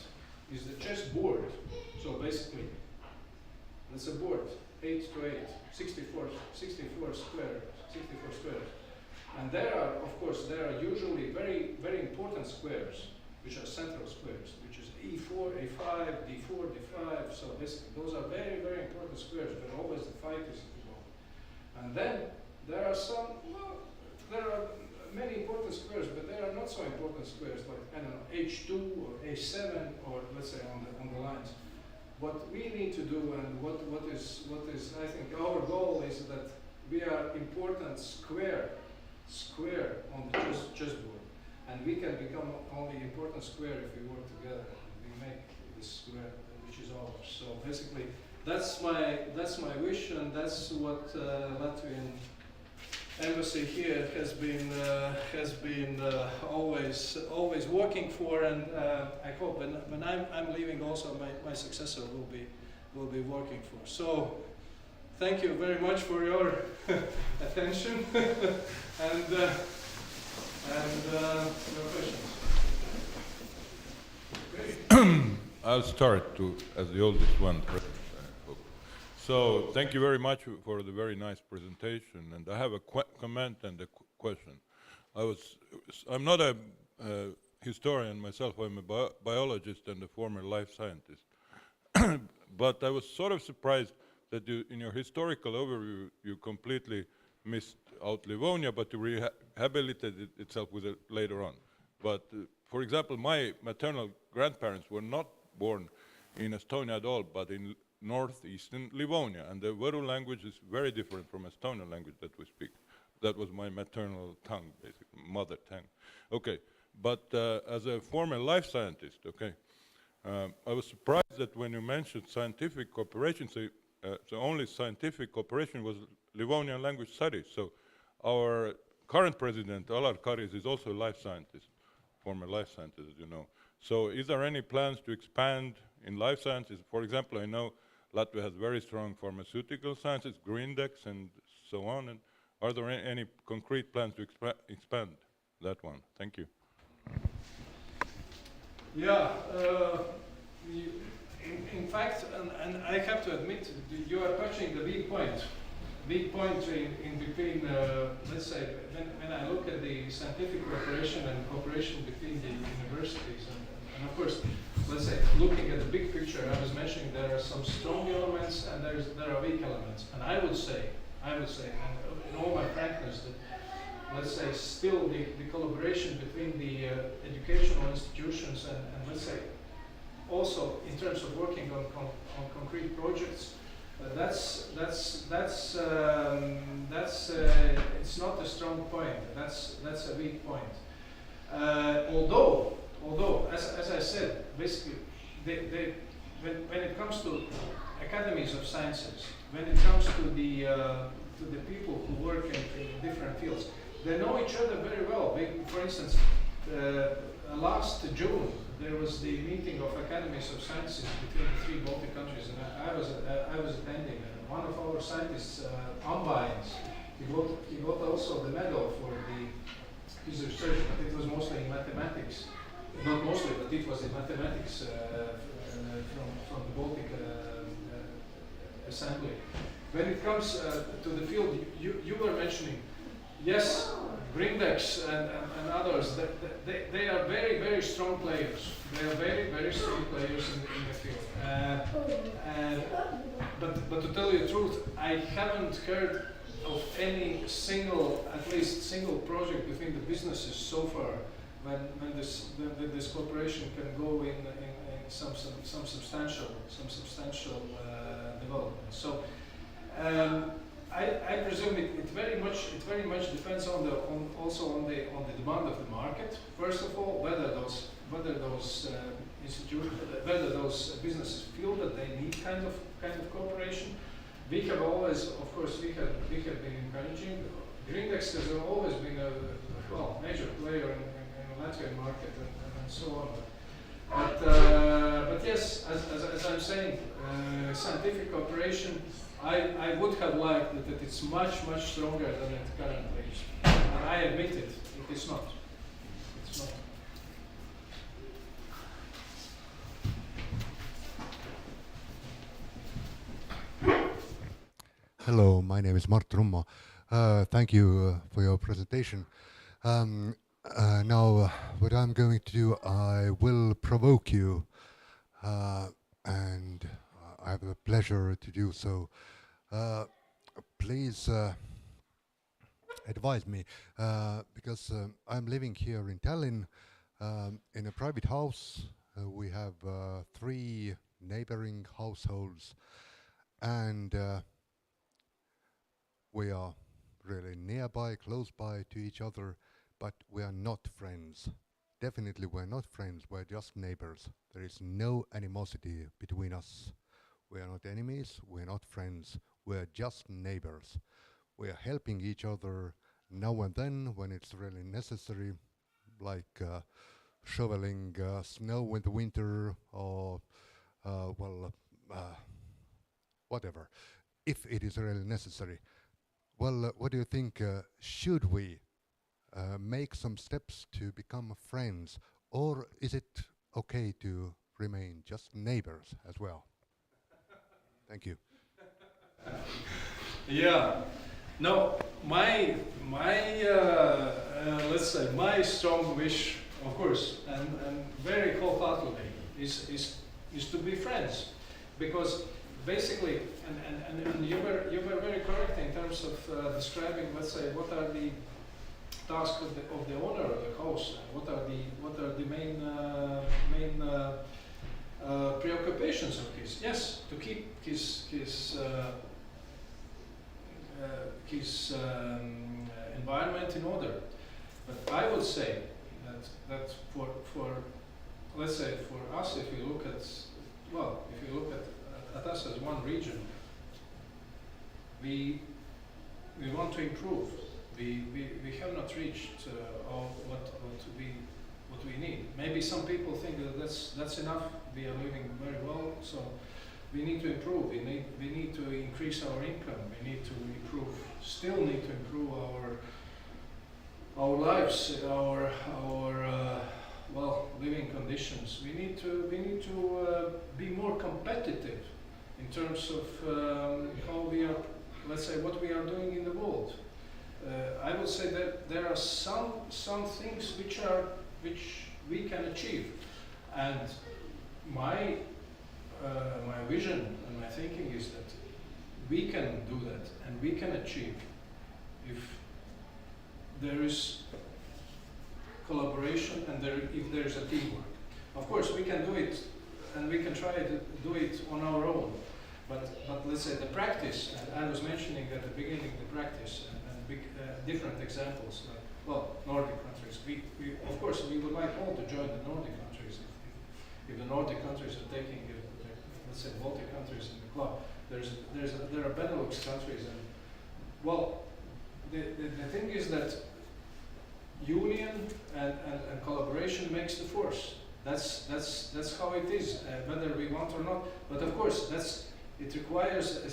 is the chess board. So basically, it's a board, 8 to 8, 64 squares. And there are usually very, very important squares, which are central squares, which is E4, A5, D4, D5. So basically, those are very, very important squares, but always the fight is involved. And then there are there are many important squares, but there are not so important squares, like, I don't know, H2 or A7, or let's say on the lines. What we need to do, and what is I think our goal is that we are important square on the chessboard, and we can become only important square if we work together. We make this square which is ours. So basically, that's my wish, and that's what Latvian embassy here has been always working for, and I hope when I'm leaving also my successor will be working for. So thank you very much for your attention and your questions. Okay. I'll start as the oldest one. So thank you very much for the very nice presentation, and I have a comment and a question. I'm not a historian myself. I'm a biologist and a former life scientist. But I was sort of surprised that in your historical overview you completely missed out Livonia, but you rehabilitated itself with it later on. But for example, my maternal grandparents were not born in Estonia at all, but in northeastern Livonia, and the Võru language is very different from Estonian language that we speak. That was my maternal tongue, basically, mother tongue. Okay, but as a former life scientist, okay, I was surprised that when you mentioned scientific cooperation, so the only scientific cooperation was Livonian language studies. So our current president, Alar Karis, is also a life scientist, former life scientist, as you know. So is there any plans to expand in life sciences? For example, I know Latvia has very strong pharmaceutical sciences, Greendex and so on. And are there any concrete plans to expand that one? Thank you. Yeah, in fact, and I have to admit, you are touching the weak point in between, let's say, when I look at the scientific cooperation and cooperation between the universities, and of course, let's say, looking at the big picture, I was mentioning there are some strong elements and there are weak elements. And I would say, and in all my frankness, that let's say still the collaboration between the educational institutions and let's say also in terms of working on concrete projects, it's not a strong point. That's a weak point. Although although, as I said, basically, when it comes to academies of sciences, when it comes to the people who work in different fields, they know each other very well. For instance, last June, there was the meeting of academies of sciences between the 3 Baltic countries, and I was attending. One of our scientists, Ambajans, he got also the medal for his research, but it was mostly in mathematics. Not mostly, but it was in mathematics from the Baltic Assembly. When it comes to the field, you were mentioning, yes, Grindex and others, they are very, very strong players. They are very, very strong players in the field. But to tell you the truth, I haven't heard of any at least single project between the businesses so far when this cooperation can go in some substantial development. So I presume it very much depends also on the demand of the market. First of all, whether those those businesses feel that they need kind of cooperation. We have always, of course, we have been encouraging. Grindex has always been a major player in the Latvian market and so on. But yes, as I'm saying, scientific cooperation, I would have liked that it's much stronger than it currently is. And I admit it is not. It's not. Hello, my name is Mart Rummo. Thank you for your presentation. Now, what I'm going to do, I will provoke you, and I have the pleasure to do so. Please advise me, because I'm living here in Tallinn in a private house. We have 3 neighboring households, and we are really nearby, close by to each other, but we are not friends. Definitely we're not friends, we're just neighbors. There is no animosity between us. We are not enemies, we're not friends, we're just neighbors. We are helping each other now and then when it's really necessary, like shoveling snow in the winter or, whatever, if it is really necessary. Well, what do you think? Should we make some steps to become friends, or is it okay to remain just neighbors as well? Thank you. Yeah. No, my let's say my strong wish, of course, and very wholeheartedly, is to be friends, because basically, and you were very correct in terms of describing, let's say, what are the tasks of the owner of the house, and what are the main preoccupations of his. Yes, to keep his environment in order. But I would say that for let's say for us, if you look at us as one region, we want to improve. We have not reached what we need. Maybe some people think that that's enough. We are living very well, so we need to improve. We need to increase our income. We need to still need to improve our lives, our living conditions. We need to be more competitive in terms of how we are, let's say, what we are doing in the world. I would say that there are some things which we can achieve, and my vision and my thinking is that we can do that and we can achieve if there is collaboration and if there is a teamwork. Of course, we can do it, and we can try to do it on our own. But let's say the practice, and I was mentioning at the beginning the practice and big, different examples, like, well, Nordic countries. We of course, we would like all to join the Nordic countries if the Nordic countries are taking, let's say, Baltic countries in the club. There are Benelux countries, and well, the thing is that union and collaboration makes the force. That's how it is, whether we want or not. But of course, it requires a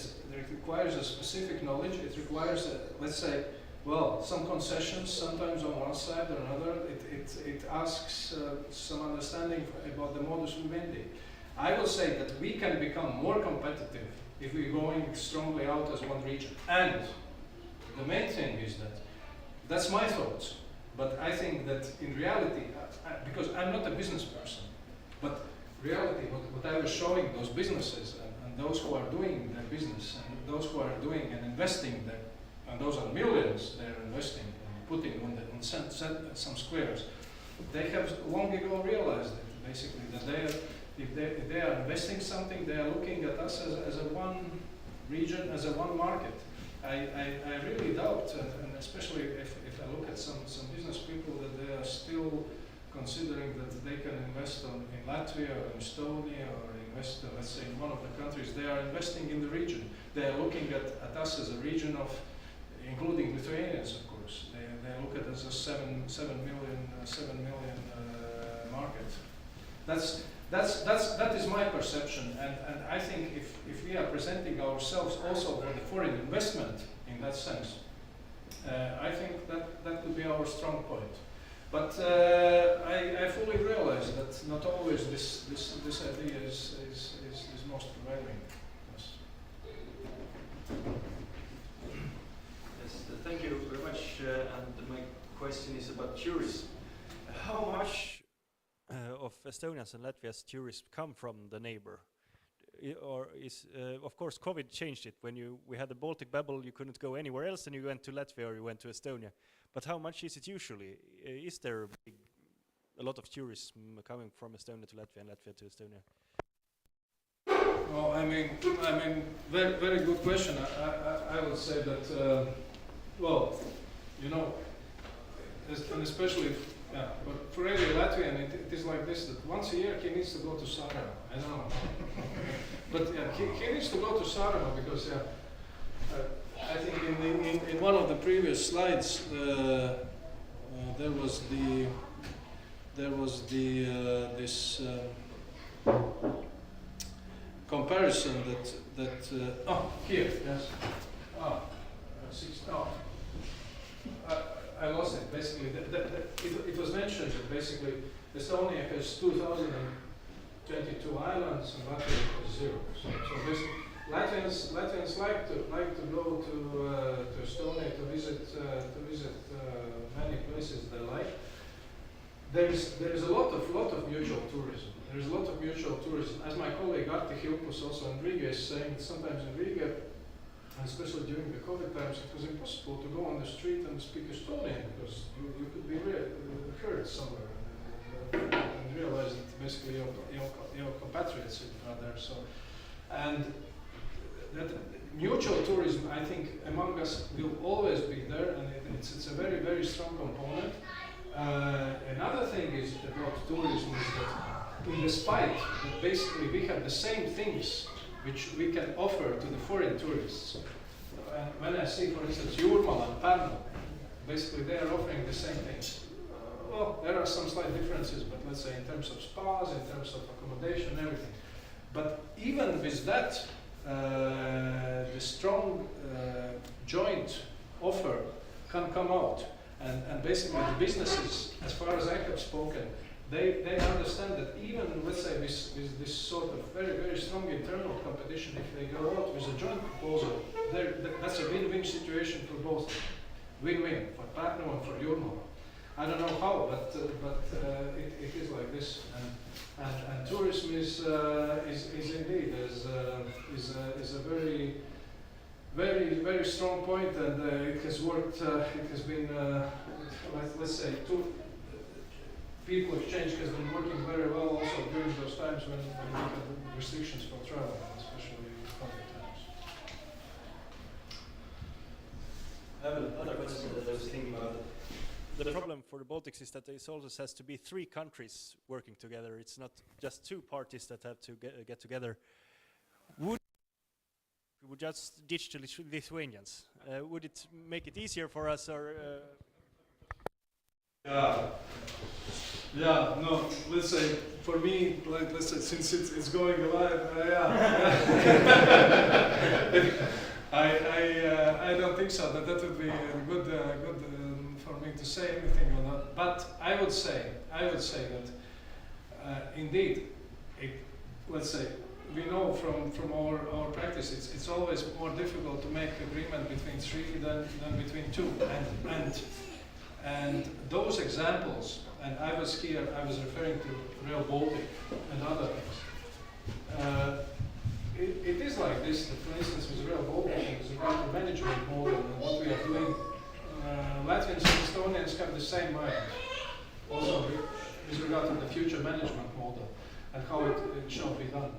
specific knowledge. It requires, let's say, well, some concessions sometimes on one side or another. It asks some understanding about the modus vivendi. I will say that we can become more competitive if we're going strongly out as one region. And the main thing is that's my thoughts. But I think that in reality, because I'm not a business person, but reality, what I was showing those businesses and those who are doing their business and those who are doing and investing there, and those are millions they're investing and putting on some squares, they have long ago realized it, basically, that if they are investing something, they are looking at us as a one region, as a one market. I really doubt, and especially if I look at some business people, that they are still considering that they can invest in Latvia or in Estonia or invest, let's say, in one of the countries. They are investing in the region. They are looking at us as a region of, including Lithuanians, of course. They look at us as 7 million market. That is my perception, and I think if we are presenting ourselves also for the foreign investment in that sense, I think that could be our strong point. But I fully realize that not always this idea is most prevailing. Yes. Yes, thank you very much. And my question is about tourism. How much of Estonians and Latvia's tourists come from the neighbor? Or is, of course, COVID changed it. When we had the Baltic bubble, you couldn't go anywhere else, and you went to Latvia or you went to Estonia. But how much is it usually? Is there a lot of tourism coming from Estonia to Latvia and Latvia to Estonia? Well, I mean, very, very good question. I would say that, well, you know, and especially, yeah, but for every Latvian, it is like this, that once a year he needs to go to Sarajevo. I don't know. But yeah, he needs to go to Sarajevo because, yeah, I think in one of the previous slides, there was this comparison that oh, here, yes. I lost it. Basically, it was mentioned that basically Estonia has 2,022 islands and Latvia has 0. So basically, Latvians like to go to Estonia to visit many places they like. There is a lot of mutual tourism. There is a lot of mutual tourism. As my colleague Arti Hilpus also in Riga is saying, sometimes in Riga, and especially during the COVID times, it was impossible to go on the street and speak Estonian because you could be heard somewhere and realize that basically your compatriots are there. So, and that mutual tourism, I think, among us will always be there, and it's a very, very strong component. Another thing is about tourism is that, in despite that basically we have the same things which we can offer to the foreign tourists. When I see, for instance, Jurmala and Pärnu, basically they are offering the same things. Well, there are some slight differences, but let's say in terms of spas, in terms of accommodation, everything. But even with that, the strong joint offer can come out. And basically the businesses, as far as I have spoken, they understand that even, let's say, this sort of very, very strong internal competition, if they go out with a joint proposal, that's a win-win situation for both. Win-win for Pärnu and for Jurmala. I don't know how, but it is like this. And tourism is indeed is a very, very, very strong point, and it has worked. It has been, let's say, people exchange has been working very well also during those times when we had restrictions for travel, especially COVID. was thinking about it. The problem for the Baltics is that it always has to be 3 countries working together. It's not just 2 parties that have to get together. We would just ditch the Lithuanians. Would it make it easier for us, or? Yeah, no, let's say, for me, like, let's say, since it's going alive, I don't think so, that would be good for me to say anything on that. But I would say that, indeed, let's say, we know from our practice, it's always more difficult to make agreement between 3 than between 2. And those examples, and I was referring to Rail Baltic and other things. It is like this, that for instance with Rail Baltic, it's about the management model and what we are doing. Latvians and Estonians have the same mind, also with regard to the future management model and how it shall be done.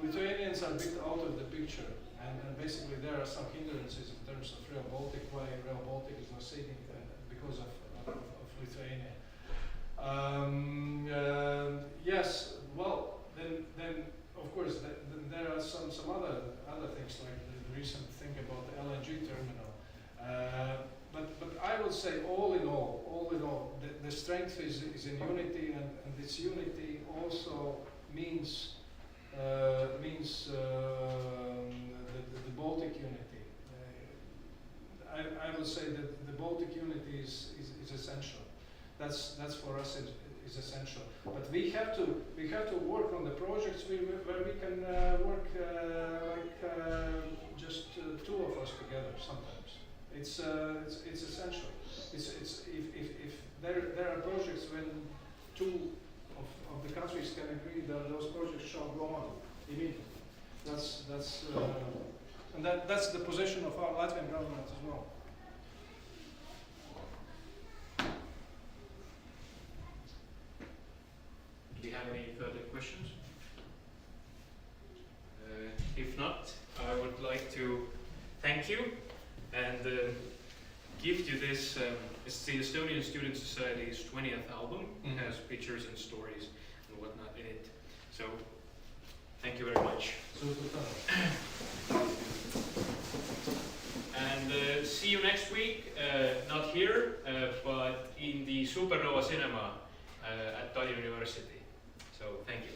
Lithuanians are a bit out of the picture, and basically there are some hindrances in terms of Rail Baltic, why Rail Baltic is not sitting because of Lithuania. Yes, well, then of course there are some other things, like the recent thing about the LNG terminal. But I would say all in all, the strength is in unity, and this unity also means the Baltic unity. I would say that the Baltic unity is essential. That's for us is essential. But we have to work on the projects where we can work just 2 of us together sometimes. It's essential. It's if there are projects when 2 of the countries can agree that those projects shall go on immediately. That's the position of our Latvian government as well. Do you have any further questions? If not, I would like to thank you and give you this. It's the Estonian Student Society's 20th album. It has pictures and stories and whatnot in it. So, thank you very much. And see you next week, not here, but in the Supernova Cinema at Tallinn University. So, thank you.